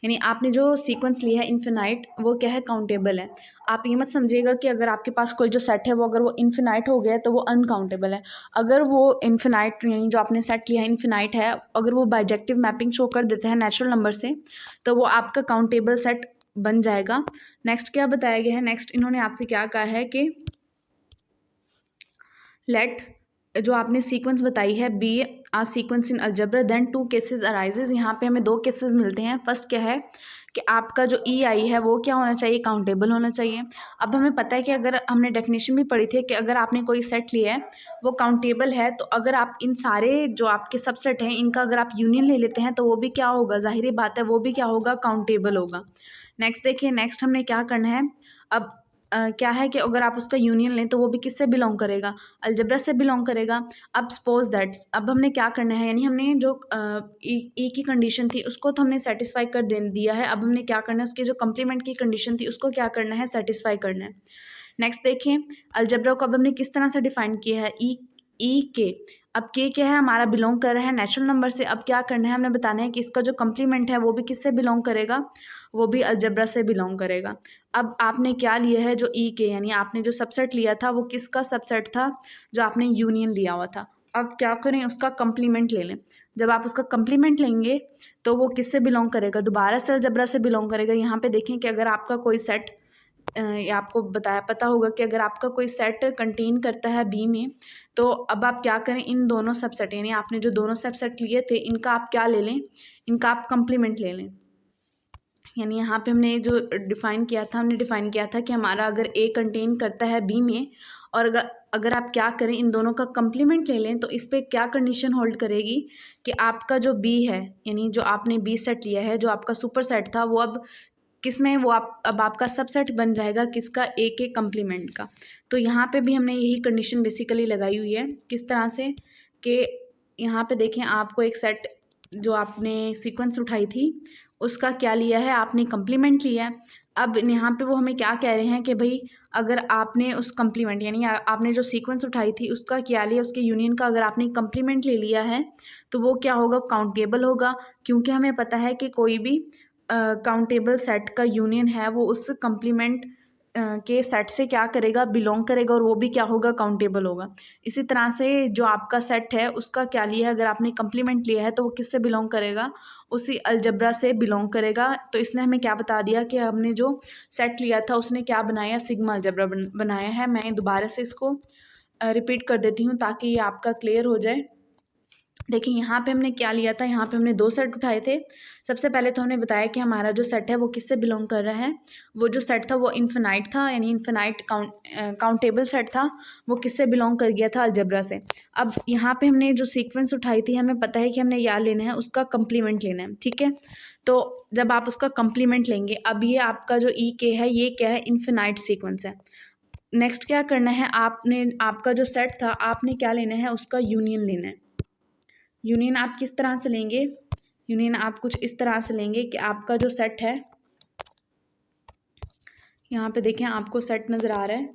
यानी आपने जो सीक्वेंस लिया है इन्फिनाइट वो क्या है, काउंटेबल है। आप ये मत समझिएगा कि अगर आपके पास कोई जो सेट है वो अगर वो इन्फिनाइट हो गया है तो वो अनकाउंटेबल है। अगर वो इन्फिनाइट, यानी जो आपने सेट लिया है इन्फिनाइट है, अगर वो बाइजेक्टिव मैपिंग शो कर देते हैं नेचुरल नंबर से, तो वो आपका काउंटेबल सेट बन जाएगा। नेक्स्ट क्या बताया गया है, नेक्स्ट इन्होंने आपसे क्या कहा है कि लेट, जो आपने सीक्वेंस बताई है be a sequence in algebra then two cases arises, यहाँ पे हमें दो केसेस मिलते हैं। फर्स्ट क्या है कि आपका जो ई आई है वो क्या होना चाहिए, काउंटेबल होना चाहिए। अब हमें पता है कि अगर हमने डेफिनेशन भी पढ़ी थी कि अगर आपने कोई सेट लिया है वो काउंटेबल है, तो अगर आप इन सारे जो आपके सबसेट हैं इनका अगर आप यूनियन ले लेते हैं तो वो भी क्या होगा, जाहिर बात है वो भी क्या होगा, काउंटेबल होगा। नेक्स्ट देखिए, नेक्स्ट हमने क्या करना है, अब क्या है कि अगर आप उसका यूनियन लें तो वो भी किससे बिलोंग करेगा, अलजेब्रा से बिलोंग करेगा। अब सपोज दैट अब हमने क्या करना है, यानी हमने जो ई की कंडीशन थी उसको तो हमने सेटिस्फाई कर दिया है। अब हमने क्या करना है, उसकी जो कम्प्लीमेंट की कंडीशन थी उसको क्या करना है, सेटिस्फाई करना है। नेक्स्ट देखिए, अलजेब्रा को अब हमने किस तरह से डिफाइन किया है, ई के। अब के क्या है, हमारा बिलोंग कर रहा है नेचुरल नंबर से। अब क्या करना है, हमने बताना है कि इसका जो कम्प्लीमेंट है वो भी किससे बिलोंग करेगा, वो भी अलजेब्रा से बिलोंग करेगा। अब आपने क्या लिया है, जो ई के, यानी आपने जो सबसेट लिया था वो किसका सबसेट था, जो आपने यूनियन लिया हुआ था। अब क्या करें, उसका कम्प्लीमेंट ले लें। जब आप उसका कम्प्लीमेंट लेंगे तो वो किससे बिलोंग करेगा, दोबारा से अलजेब्रा से बिलोंग करेगा। यहाँ पे देखें कि अगर आपका कोई सेट, ये आपको बताया पता होगा कि अगर आपका कोई सेट कंटेन करता है बी में, तो अब आप क्या करें, इन दोनों सबसेट, यानी आपने जो दोनों सबसेट लिए थे इनका आप क्या ले लें, इनका आप कम्प्लीमेंट ले लें। यानी यहाँ पे हमने जो डिफ़ाइन किया था, हमने डिफ़ाइन किया था कि हमारा अगर ए कंटेन करता है बी में, और अगर आप क्या करें, इन दोनों का कम्प्लीमेंट ले लें, तो इस पर क्या कंडीशन होल्ड करेगी कि आपका जो बी है, यानी जो आपने बी सेट लिया है, जो आपका सुपर सेट था, वो अब किस में, वो अब आपका सबसेट बन जाएगा किसका, ए के कम्प्लीमेंट का। तो यहाँ पे भी हमने यही कंडीशन बेसिकली लगाई हुई है। किस तरह से कि यहाँ पे देखें, आपको एक सेट जो आपने सीक्वेंस उठाई थी उसका क्या लिया है, आपने कम्प्लीमेंट लिया है। अब यहाँ पे वो हमें क्या कह रहे हैं कि भाई अगर आपने उस कम्प्लीमेंट, यानी आपने जो सीक्वेंस उठाई थी उसका क्या लिया, उसके यूनियन का अगर आपने कम्प्लीमेंट ले लिया है तो वो क्या होगा, काउंटेबल होगा। क्योंकि हमें पता है कि कोई भी काउंटेबल सेट का यूनियन है वो उस कम्प्लीमेंट के सेट से क्या करेगा, बिलोंग करेगा, और वो भी क्या होगा, काउंटेबल होगा। इसी तरह से जो आपका सेट है उसका क्या लिया है, अगर आपने कम्प्लीमेंट लिया है तो वो किससे बिलोंग करेगा, उसी अलजबरा से बिलोंग करेगा। तो इसने हमें क्या बता दिया कि हमने जो सेट लिया था उसने क्या बनाया, सिग्मा अलजबरा बनाया है। मैं दोबारा से इसको रिपीट कर देती हूँ ताकि ये आपका क्लियर हो जाए। देखिए यहाँ पे हमने क्या लिया था, यहाँ पे हमने दो सेट उठाए थे। सबसे पहले तो हमने बताया कि हमारा जो सेट है वो किससे बिलोंग कर रहा है, वो जो सेट था वो इन्फिनाइट था, यानी इन्फिनाइट काउंटेबल सेट था, वो किससे बिलोंग कर गया था, अलजबरा से। अब यहाँ पे हमने जो सीक्वेंस उठाई थी, हमें पता है कि हमने क्या लेना है, उसका कम्प्लीमेंट लेना है, ठीक है। तो जब आप उसका कम्प्लीमेंट लेंगे, अब ये आपका जो ई के है ये क्या है, इन्फिनाइट सीक्वेंस है। नेक्स्ट क्या करना है, आपने आपका जो सेट था आपने क्या लेना है, उसका यूनियन लेना है। यूनियन आप किस तरह से लेंगे, यूनियन आप कुछ इस तरह से लेंगे कि आपका जो सेट है, यहाँ पे देखें आपको सेट नज़र आ रहा है,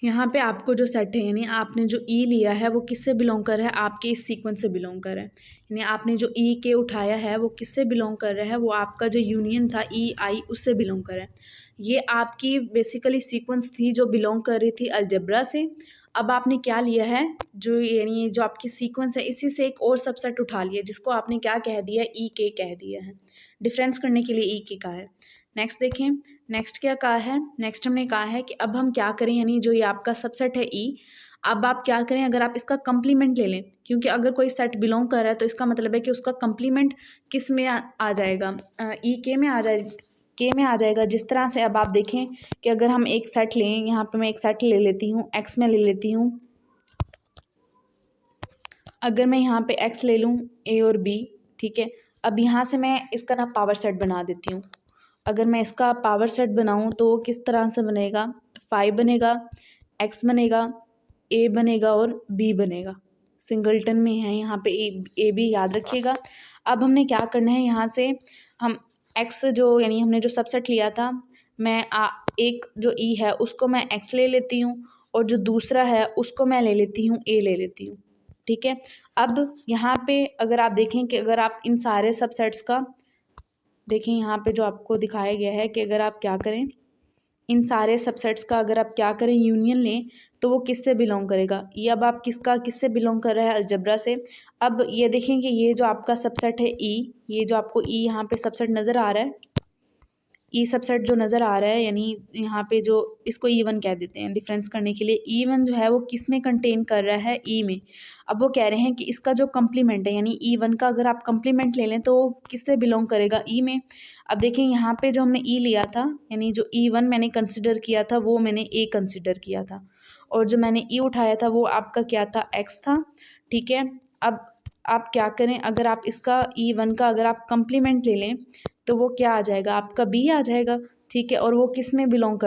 यहाँ पे आपको जो सेट है, यानी आपने जो ई लिया है वो किससे बिलोंग कर रहा है, आपके इस सीक्वेंस से बिलोंग कर रहा है। यानी आपने जो ई के उठाया है वो किससे बिलोंग कर रहा है, वो आपका जो यूनियन था ई आई उससे बिलोंग कर रहा है। ये आपकी बेसिकली सीक्वेंस थी जो बिलोंग कर रही थी अलजबरा से। अब आपने क्या लिया है, जो यानी जो आपकी सीक्वेंस है इसी से एक और सबसेट उठा लिया जिसको आपने क्या कह दिया, ई के कह दिया है, डिफरेंस करने के लिए ई के कहा है। नेक्स्ट देखें, नेक्स्ट क्या कहा है, नेक्स्ट हमने कहा है कि अब हम क्या करें, यानी जो ये आपका सबसेट है ई, अब आप क्या करें, अगर आप इसका कम्प्लीमेंट ले लें, क्योंकि अगर कोई सेट बिलोंग कर रहा है तो इसका मतलब है कि उसका कम्प्लीमेंट किस में आ जाएगा, ई के में आ जाएगा। जिस तरह से अब आप देखें कि अगर हम एक सेट लें, यहाँ पे मैं एक सेट ले लेती हूँ, एक्स में ले लेती हूँ। अगर मैं यहाँ पे एक्स ले लूँ, ए और बी, ठीक है। अब यहाँ से मैं इसका ना पावर सेट बना देती हूँ। अगर मैं इसका पावर सेट बनाऊँ तो किस तरह से बनेगा, 5 बनेगा, एक्स बनेगा, ए बनेगा और बी बनेगा। सिंगलटन में है यहाँ पे ए बी याद रखिएगा। अब हमने क्या करना है, यहाँ से हम एक्स जो, यानी हमने जो सबसेट लिया था, मैं एक जो ई है उसको मैं एक्स ले लेती हूँ, और जो दूसरा है उसको मैं ले लेती हूँ, ए ले लेती हूँ, ठीक है। अब यहाँ पे अगर आप देखें कि अगर आप इन सारे सबसेट्स का देखें, यहाँ पे जो आपको दिखाया गया है कि अगर आप क्या करें, इन सारे सबसेट्स का अगर आप क्या करें, यूनियन लें, तो वो किससे बिलोंग करेगा, ये अब आप किससे बिलोंग कर रहा है, अलजबरा से। अब ये देखें कि ये जो आपका सबसेट है ई, ये जो आपको ई यहाँ पे सबसेट नज़र आ रहा है, ई सबसेट जो नज़र आ रहा है, यानी यहाँ पे जो इसको E1 कह देते हैं डिफरेंस करने के लिए, E1 जो है वो किस में कंटेन कर रहा है, ई में। अब वो कह रहे हैं कि इसका जो कम्प्लीमेंट है, यानी E1 का अगर आप कम्प्लीमेंट ले लें तो किससे बिलोंग करेगा, ई में। अब देखें यहाँ पे जो हमने ई लिया था, यानी जो E1 मैंने कंसिडर किया था वो मैंने ए कंसिडर किया था, और जो मैंने ई उठाया था वो आपका क्या था, एक्स था, ठीक है। अब आप क्या करें, अगर आप इसका E1 का अगर आप कम्प्लीमेंट ले लें तो वो क्या आ जाएगा, आपका बी आ जाएगा, ठीक है, और वो किस में बिलोंग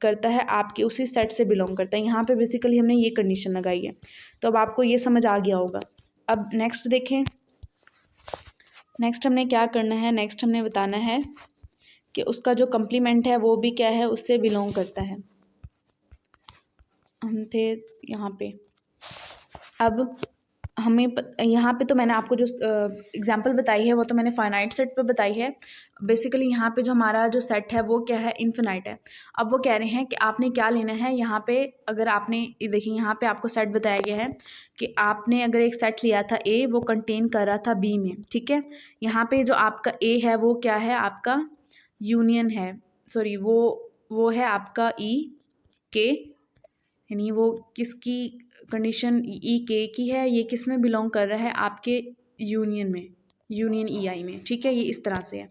करता है, आपके उसी सेट से बिलोंग करता है। यहाँ पे बेसिकली हमने ये कंडीशन लगाई है, तो अब आपको ये समझ आ गया होगा। अब नेक्स्ट देखें, नेक्स्ट हमने क्या करना है, नेक्स्ट हमने बताना है कि उसका जो कम्प्लीमेंट है वो भी क्या है, उससे बिलोंग करता है। हम थे यहाँ पे, अब हमें यहाँ पे तो मैंने आपको जो एग्जांपल बताई है वो तो मैंने फाइनाइट सेट पे बताई है। बेसिकली यहाँ पे जो हमारा जो सेट है वो क्या है, इन्फिनाइट है। अब वो कह रहे हैं कि आपने क्या लेना है, यहाँ पे अगर आपने देखिए यहाँ पे आपको सेट बताया गया है कि आपने अगर एक सेट लिया था ए, वो कंटेन कर रहा था बी में, ठीक है। यहाँ पे जो आपका ए है वो क्या है, आपका यूनियन है, सॉरी वो है आपका ई के, यानी वो किसकी कंडीशन ई के की है, ये किस में बिलोंग कर रहा है, आपके यूनियन में, यूनियन ई आई में, ठीक है। ये इस तरह से है।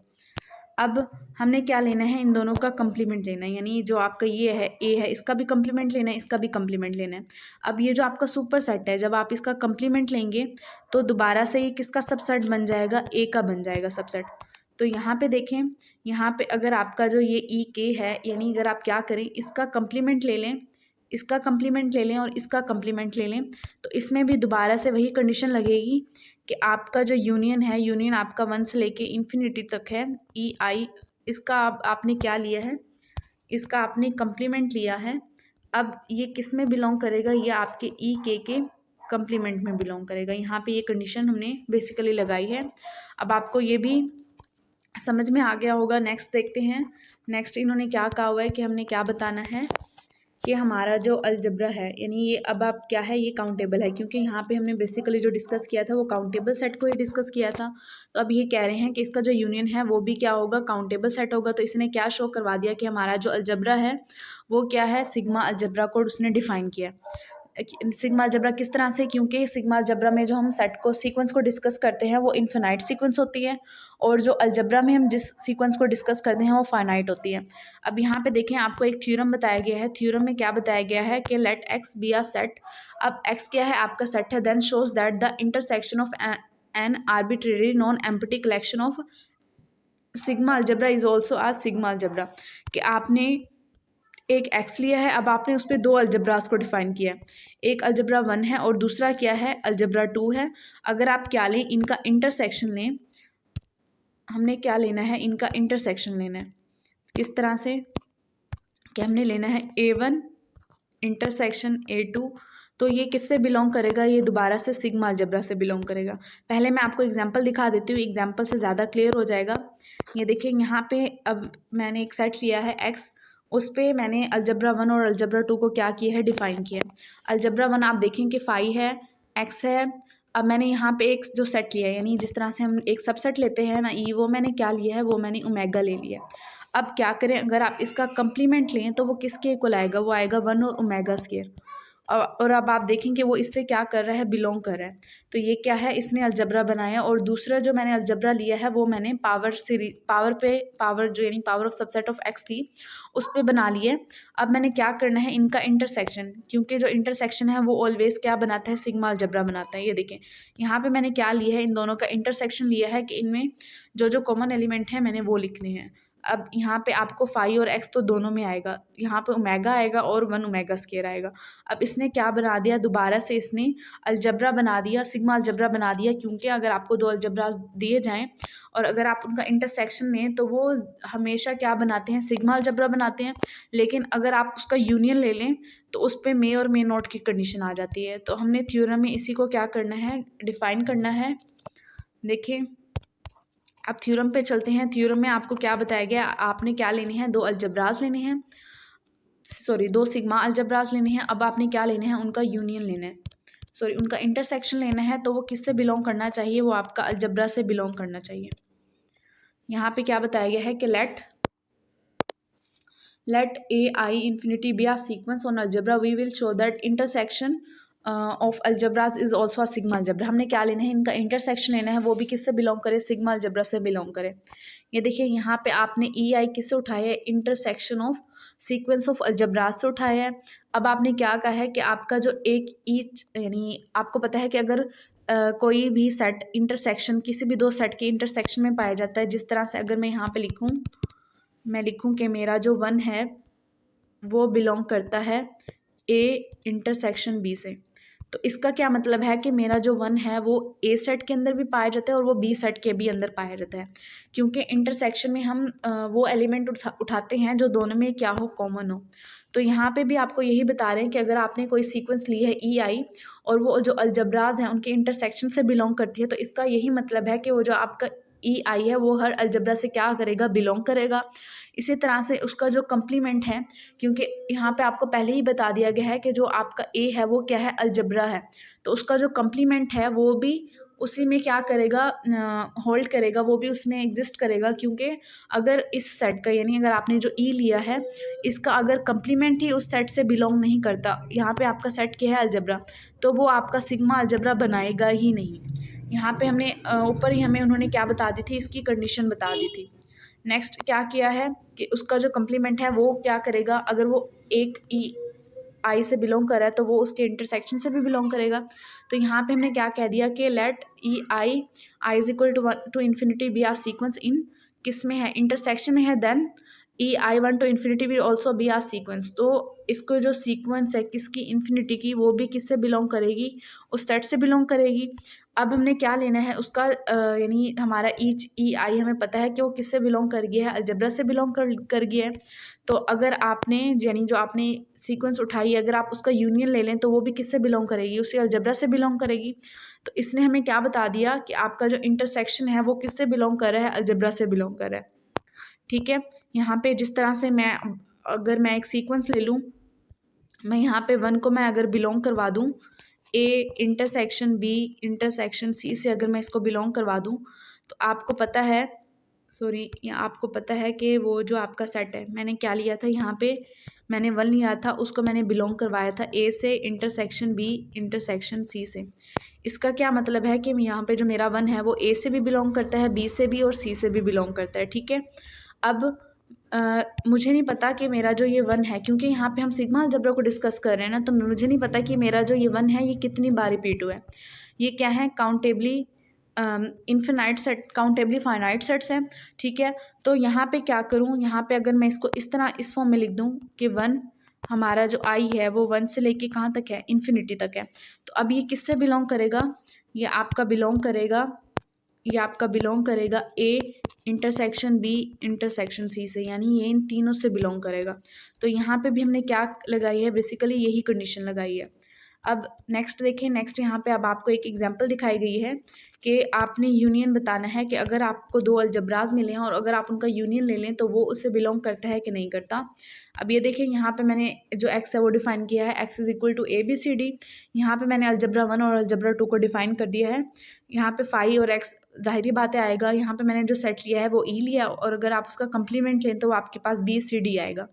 अब हमने क्या लेना है, इन दोनों का कम्प्लीमेंट लेना है, यानी जो आपका ये है ए है, इसका भी कम्प्लीमेंट लेना है, इसका भी कम्प्लीमेंट लेना है। अब ये जो आपका सुपर सेट है, जब आप इसका कम्प्लीमेंट लेंगे तो दोबारा से ये किसका सबसेट बन जाएगा, ए का बन जाएगा सबसेट। तो यहाँ पे देखें, यहाँ पे अगर आपका जो ये ई के है, यानी अगर आप क्या करें, इसका कम्प्लीमेंट ले लें, इसका कम्प्लीमेंट ले लें और इसका कम्प्लीमेंट ले लें, तो इसमें भी दोबारा से वही कंडीशन लगेगी कि आपका जो यूनियन है, यूनियन आपका 1 से लेके इन्फिनिटी तक है, ई आई, इसका आपने क्या लिया है, इसका आपने कम्प्लीमेंट लिया है। अब ये किस में बिलोंग करेगा, ये आपके ई के कम्प्लीमेंट में बिलोंग करेगा। यहाँ पे ये कंडीशन हमने बेसिकली लगाई है। अब आपको ये भी समझ में आ गया होगा। नेक्स्ट देखते हैं, नेक्स्ट इन्होंने क्या कहा हुआ है कि हमने क्या बताना है कि हमारा जो अलजब्रा है, यानी ये अब आप क्या है, ये काउंटेबल है, क्योंकि यहाँ पे हमने बेसिकली जो डिस्कस किया था वो काउंटेबल सेट को ही डिस्कस किया था। तो अब ये कह रहे हैं कि इसका जो यूनियन है वो भी क्या होगा, काउंटेबल सेट होगा। तो इसने क्या शो करवा दिया कि हमारा जो अलजब्रा है वो क्या है, सिग्मा अलजब्रा कोड उसने डिफाइन किया। सिग्मा अलजब्रा किस तरह से, क्योंकि सिग्मा अलजब्रा में जो हम सेट को सीक्वेंस को डिस्कस करते हैं वो इन्फिनाइट सीक्वेंस होती है, और जो अलजब्रा में हम जिस सीक्वेंस को डिस्कस करते हैं वो फाइनाइट होती है। अब यहाँ पे देखें, आपको एक थ्योरम बताया गया है। थ्योरम में क्या बताया गया है कि let x be a set. अब एक्स क्या है, आपका सेट है, then shows that the intersection of an arbitrary non empty collection of sigma algebra is also a sigma algebra. कि आपने एक एक्स लिया है, अब आपने उस पर 2 अलजब्रास को डिफाइन किया है, एक अलजब्रा 1 है और दूसरा क्या है, अलजब्रा 2 है। अगर आप क्या लें, इनका इंटरसेक्शन लें, हमने क्या लेना है, इनका इंटरसेक्शन लेना है। किस तरह से कि हमने लेना है A1 इंटरसेक्शन A2, तो ये किससे बिलोंग करेगा, ये दोबारा से सिग्मा अलजब्रा से बिलोंग करेगा। पहले मैं आपको एग्जांपल दिखा देती हूँ, एग्जांपल से ज़्यादा क्लियर हो जाएगा। ये देखिए यहाँ पे, अब मैंने एक सेट लिया है एक्स, उस पर मैंने अलजब्रा 1 और अलजब्रा 2 को क्या किया है, डिफाइन किया है। अलजब्रा 1 आप देखें कि फाई है, एक्स है। अब मैंने यहाँ पे एक जो सेट लिया है, यानी जिस तरह से हम एक सबसेट लेते हैं ना ई, वो मैंने क्या लिया है, वो मैंने ओमेगा ले लिया है। अब क्या करें, अगर आप इसका कम्प्लीमेंट लें तो वो किसके इक्वल आएगा, वो आएगा 1 और ओमेगा स्क्वायर। और अब आप देखेंगे वो इससे क्या कर रहा है, बिलोंग कर रहा है। तो ये क्या है, इसने अलजब्रा बनाया, और दूसरा जो मैंने अलजब्रा लिया है वो मैंने पावर जो यानी power of subset of x थी उस पर बना लिए। अब मैंने क्या करना है, इनका इंटरसेक्शन, क्योंकि जो इंटरसेक्शन है वो ऑलवेज क्या बनाता है, सिग्मा अलजब्रा बनाता है। ये देखें यहाँ पे मैंने क्या लिया है, इन दोनों का इंटरसेक्शन लिया है कि इनमें जो जो कॉमन एलिमेंट है मैंने वो लिखने हैं। अब यहाँ पे आपको फाई और एक्स तो दोनों में आएगा, यहाँ पे ओमेगा आएगा और 1 ओमेगा स्क्वायर आएगा। अब इसने क्या बना दिया, दोबारा से इसने अलजब्रा बना दिया, सिग्मा अलजब्रा बना दिया, क्योंकि अगर आपको 2 अलजब्रा दिए जाएं और अगर आप उनका इंटरसेक्शन लें तो वो हमेशा क्या बनाते हैं, सिग्मा अलजब्रा बनाते हैं। लेकिन अगर आप उसका यूनियन ले लें तो उस पर मे और मे नॉट की कंडीशन आ जाती है। तो हमने थ्योरम में इसी को क्या करना है, डिफाइन करना है। देखिए अब थ्योरम पे चलते हैं। थ्योरम में आपको क्या बताया गया, आपने क्या लेने हैं, 2 अलजब्रास लेने हैं, सॉरी 2 सिग्मा अलजब्रास लेने हैं। अब आपने क्या लेना है, उनका यूनियन लेना है, सॉरी उनका इंटरसेक्शन लेना है। तो वो किससे बिलोंग करना चाहिए, वो आपका अलजब्रा से बिलोंग करना चाहिए। यहाँ पे क्या बताया गया है कि let A I infinity be a sequence on algebra, we will show that intersection of algebras is also a sigma algebra. हमने क्या लेना है, इनका इंटरसेक्शन लेना है, वो भी किससे बिलोंग करे, सिग्मा अलजब्रा से बिलोंग करे। ये देखिए यहाँ पे आपने ई आई किससे उठाया है, इंटरसेक्शन ऑफ सीक्वेंस ऑफ अलजब्राज से उठाया है। अब आपने क्या कहा है कि आपका जो एक ईच, यानी आपको पता है कि अगर कोई भी सेट इंटरसेक्शन किसी भी 2 सेट के इंटरसेक्शन में पाया जाता है, जिस तरह से अगर मैं यहाँ पे लिखूँ मैं लिखूं कि मेरा जो 1 है वो बिलोंग करता है ए इंटरसेक्शन बी से, तो इसका क्या मतलब है कि मेरा जो 1 है वो ए सेट के अंदर भी पाया जाता है और वो बी सेट के भी अंदर पाया जाता है, क्योंकि इंटरसेक्शन में हम वो एलिमेंट उठाते हैं जो दोनों में क्या हो, कॉमन हो। तो यहाँ पे भी आपको यही बता रहे हैं कि अगर आपने कोई सीक्वेंस ली है ई आई और वो जो अलजबराज हैं उनके इंटरसेक्शन से बिलोंग करती है, तो इसका यही मतलब है कि वो जो आपका ई आई है वो हर अलजबरा से क्या करेगा, बिलोंग करेगा। इसी तरह से उसका जो कम्प्लीमेंट है, क्योंकि यहाँ पे आपको पहले ही बता दिया गया है कि जो आपका ए है वो क्या है, अलजबरा है, तो उसका जो कम्प्लीमेंट है वो भी उसी में क्या करेगा, होल्ड करेगा, वो भी उसमें एग्जिस्ट करेगा। क्योंकि अगर इस सेट का, यानी अगर आपने जो ई लिया है इसका अगर कम्प्लीमेंट ही उस सेट से बिलोंग नहीं करता, यहाँ पे आपका सेट क्या है, अलजबरा, तो वो आपका सिग्मा अलजबरा बनाएगा ही नहीं। यहाँ पे हमने ऊपर ही हमें उन्होंने क्या बता दी थी, इसकी कंडीशन बता दी थी। नेक्स्ट क्या किया है कि उसका जो कम्प्लीमेंट है वो क्या करेगा, अगर वो एक ई आई से बिलोंग कर रहा है तो वो उसके इंटरसेक्शन से भी बिलोंग करेगा। तो यहाँ पे हमने क्या कह दिया कि let E I is equal to infinity be our sequence in, किस में है, इंटरसेक्शन में है, then E I 1 to infinity भी ऑल्सो बी आर सीक्वेंस। तो इसको जो सीक्वेंस है किसकी, इन्फिनिटी की, वो भी किससे बिलोंग करेगी, उस सेट से बिलोंग करेगी। अब हमने क्या लेना है उसका, यानी हमारा ईच ई आई हमें पता है कि वो किससे बिलोंग कर गया है, अलजबरा से बिलोंग कर गया है। तो अगर आपने, यानी जो आपने सीक्वेंस उठाई अगर आप उसका यूनियन ले लें तो वो भी किससे बिलोंग करेगी, उसी अलजबरा से बिलोंग करेगी। तो इसने हमें क्या बता दिया कि आपका जो इंटरसेक्शन है वो किससे बिलोंग कर रहा है, अलजबरा से बिलोंग कर रहा है। ठीक है, यहाँ पे जिस तरह से मैं, अगर मैं एक सीक्वेंस ले लूँ, मैं यहाँ पे 1 को मैं अगर बिलोंग करवा दूँ A intersection B intersection C से, अगर मैं इसको बिलोंग करवा दूँ, तो आपको पता है, सॉरी, आपको पता है कि वो जो आपका सेट है, मैंने क्या लिया था, यहाँ पे मैंने 1 लिया था, उसको मैंने बिलोंग करवाया था ए से इंटरसेक्शन बी इंटरसेक्शन सी से। इसका क्या मतलब है कि यहाँ पे जो मेरा 1 है वो ए से भी बिलोंग करता है, बी से भी और सी से भी बिलोंग करता है। ठीक है, अब मुझे नहीं पता कि मेरा जो ये 1 है, क्योंकि यहाँ पे हम सिग्मा अलजबरा को डिस्कस कर रहे हैं ना, तो मुझे नहीं पता कि मेरा जो ये 1 है ये कितनी बार रिपीट हुआ है। ये क्या है, countably infinite set, countably finite sets हैं। ठीक है, तो यहाँ पे क्या करूँ, यहाँ पे अगर मैं इसको इस तरह इस फॉर्म में लिख दूँ कि 1, हमारा जो आई है वो 1 से लेके कहाँ तक है, इन्फिनिटी तक है। तो अब ये किससे बिलोंग करेगा, ये आपका बिलोंग करेगा, ये आपका बिलोंग करेगा A intersection B intersection C से, यानी ये इन तीनों से बिलोंग करेगा। तो यहाँ पे भी हमने क्या लगाई है, बेसिकली यही कंडीशन लगाई है। अब नेक्स्ट देखें, नेक्स्ट यहाँ पे अब आपको एक एग्जांपल दिखाई गई है कि आपने यूनियन बताना है कि अगर आपको 2 अलजबराज मिले हैं और अगर आप उनका यूनियन ले लें तो वो उससे बिलोंग करता है कि नहीं करता। अब ये देखें, यहाँ पे मैंने जो एक्स है वो डिफ़ाइन किया है, X is equal to A B C D. यहाँ पे मैंने अलजबरा 1 और अलजबरा 2 को डिफ़ाइन कर दिया है। यहाँ पे फाई और एक्स ज़ाहिरी बातें आएगा, यहाँ पे मैंने जो सेट लिया है वो ई लिया, और अगर आप उसका कम्प्लीमेंट लें तो आपके पास बी सी डी आएगा।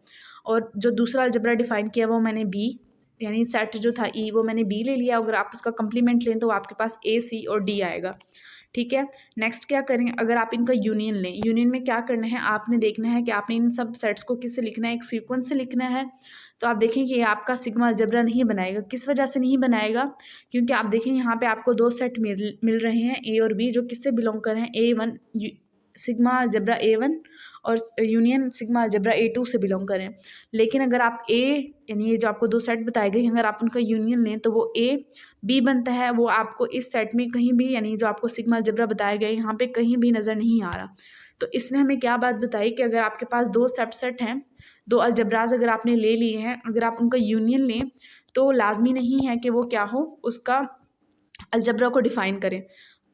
और जो दूसरा अलजबरा डिफ़ाइन किया वो मैंने बी, यानी सेट जो था ई, वो मैंने बी ले लिया, अगर आप उसका कम्प्लीमेंट लें तो आपके पास ए सी और डी आएगा। ठीक है, नेक्स्ट क्या करें, अगर आप इनका यूनियन लें, यूनियन में क्या करना है, आपने देखना है कि आपने इन सब सेट्स को किससे लिखना है, एक सीक्वेंस से लिखना है। तो आप देखें कि ये आपका सिग्मा अलजबरा नहीं बनाएगा। किस वजह से नहीं बनाएगा, क्योंकि आप देखें यहाँ पे आपको 2 सेट मिल रहे हैं ए और बी, जो किससे बिलोंग कर रहे हैं, A1 सिग्मा अलजबरा A1 और यूनियन सिग्मा अलजबरा A2 से बिलोंग करें। लेकिन अगर आप ए, यानी ये जो आपको 2 सेट बताए गए, अगर आप उनका यूनियन लें तो वो ए बी बनता है, वो आपको इस सेट में कहीं भी, यानी जो आपको सिग्मा अलजबरा बताए गए यहाँ पे कहीं भी नज़र नहीं आ रहा। तो इसने हमें क्या बात बताई कि अगर आपके पास 2 सबसेट हैं, 2 अलजबराज अगर आपने ले लिए हैं, अगर आप उनका यूनियन लें तो लाजमी नहीं है कि वो क्या हो, उसका अलजबरा को डिफ़ाइन करें।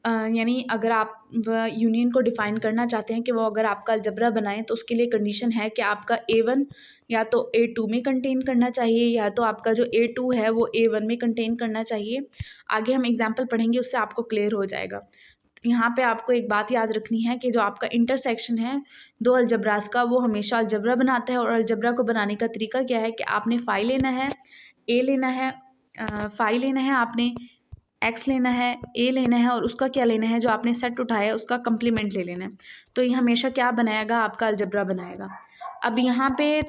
यानी अगर आप यूनियन को डिफ़ाइन करना चाहते हैं कि वो अगर आपका अलजबरा बनाएं तो उसके लिए कंडीशन है कि आपका A1 या तो A2 में कंटेन करना चाहिए, या तो आपका जो A2 है वो A1 में कंटेन करना चाहिए। आगे हम एग्जांपल पढ़ेंगे, उससे आपको क्लियर हो जाएगा। यहाँ पे आपको एक बात याद रखनी है कि जो आपका इंटरसेक्शन है 2 अलजबराज का, वो हमेशा अलजबरा बनाता है। और अलजबरा को बनाने का तरीका क्या है कि आपने फाई लेना है, ए लेना है, फाई लेना है, आपने एक्स लेना है, ए लेना है, और उसका क्या लेना है, जो आपने सेट उठाया है उसका कम्प्लीमेंट ले लेना है। तो ये हमेशा क्या बनाएगा, आपका अलजबरा बनाएगा। अब यहाँ पे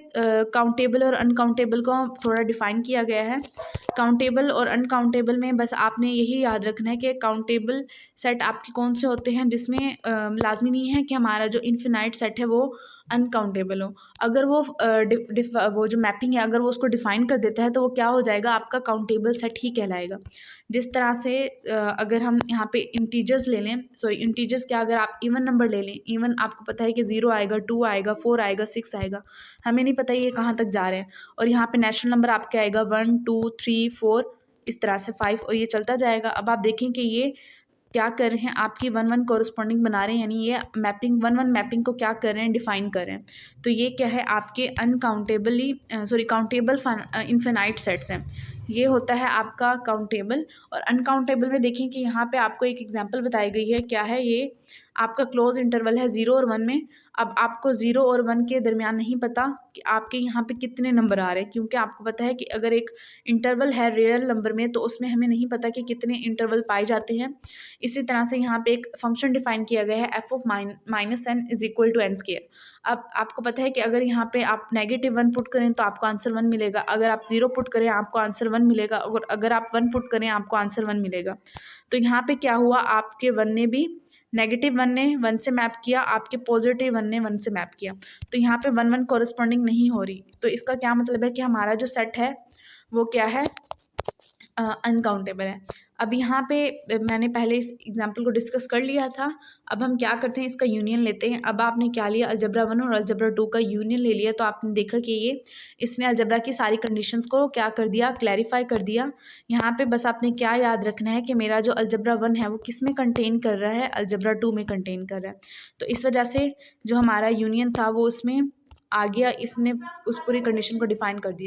काउंटेबल और अनकाउंटेबल को थोड़ा डिफ़ाइन किया गया है। काउंटेबल और अनकाउंटेबल में बस आपने यही याद रखना है कि काउंटेबल सेट आपके कौन से होते हैं, जिसमें लाजमी नहीं है कि हमारा जो इन्फिनाइट सेट है वो अनकाउंटेबल हो। अगर वो जो मैपिंग है अगर वो उसको डिफ़ाइन कर देता है तो वो क्या हो जाएगा, आपका काउंटेबल सेट ही कहलाएगा। जिस तरह से अगर हम यहाँ पे इंटीजर्स ले लें, सॉरी इंटीजर्स क्या, अगर आप इवन नंबर ले लें, इवन आपको पता है कि 0 आएगा, 2 आएगा, 4 आएगा, 6 आएगा, हमें नहीं पता ये कहाँ तक जा रहे हैं। और यहाँ पे नेचुरल नंबर आपके आएगा 1 2 3 4, इस तरह से 5, और ये चलता जाएगा। अब आप देखें कि ये क्या कर रहे हैं, आपकी 1 1 कॉरस्पॉन्डिंग बना रहे हैं, यानी ये मैपिंग 1 1 मैपिंग को क्या कर रहे हैं, डिफाइन कर रहे हैं। तो ये क्या है, आपके काउंटेबल इन्फिनाइट सेट्स हैं। ये होता है आपका काउंटेबल। और अनकाउंटेबल में देखें कि यहाँ पे आपको एक एग्जांपल बताई गई है, क्या है ये, आपका क्लोज इंटरवल है 0 और 1 में। अब आपको 0 और 1 के दरमियान नहीं पता कि आपके यहाँ पे कितने नंबर आ रहे हैं, क्योंकि आपको पता है कि अगर एक इंटरवल है रियल नंबर में तो उसमें हमें नहीं पता कि कितने इंटरवल पाए जाते हैं। इसी तरह से यहाँ पे एक फंक्शन डिफाइन किया गया है F of minus N is equal to N square. अब आपको पता है कि अगर यहाँ पे आप -1 पुट करें तो आपको आंसर 1 मिलेगा, अगर आप 0 पुट करें आपको आंसर 1 मिलेगा, और अगर आप 1 पुट करें आपको आंसर 1 मिलेगा। तो यहाँ पे क्या हुआ, आपके 1 ने भी -1 ने 1 से मैप किया, आपके +1 ने 1 से मैप किया। तो यहाँ पे 1 1 कॉरस्पॉन्डिंग नहीं हो रही। तो इसका क्या मतलब है कि हमारा जो सेट है वो क्या है, अनकाउंटेबल है। अब यहाँ पे मैंने पहले इस एग्जांपल को डिस्कस कर लिया था। अब हम क्या करते हैं, इसका यूनियन लेते हैं। अब आपने क्या लिया, अलजेब्रा 1 और अलजेब्रा 2 का यूनियन ले लिया, तो आपने देखा कि इसने अलजेब्रा की सारी कंडीशंस को क्या कर दिया, क्लैरिफाई कर दिया। यहाँ पे बस आपने क्या याद रखना है कि मेरा जो अलजेब्रा 1 है वो किस में कंटेन कर रहा है, अलजेब्रा 2 में कंटेन कर रहा है। तो इस वजह से जो हमारा यूनियन था वो उसमें आ गया, इसने उस पूरी कंडीशन को डिफाइन कर दिया।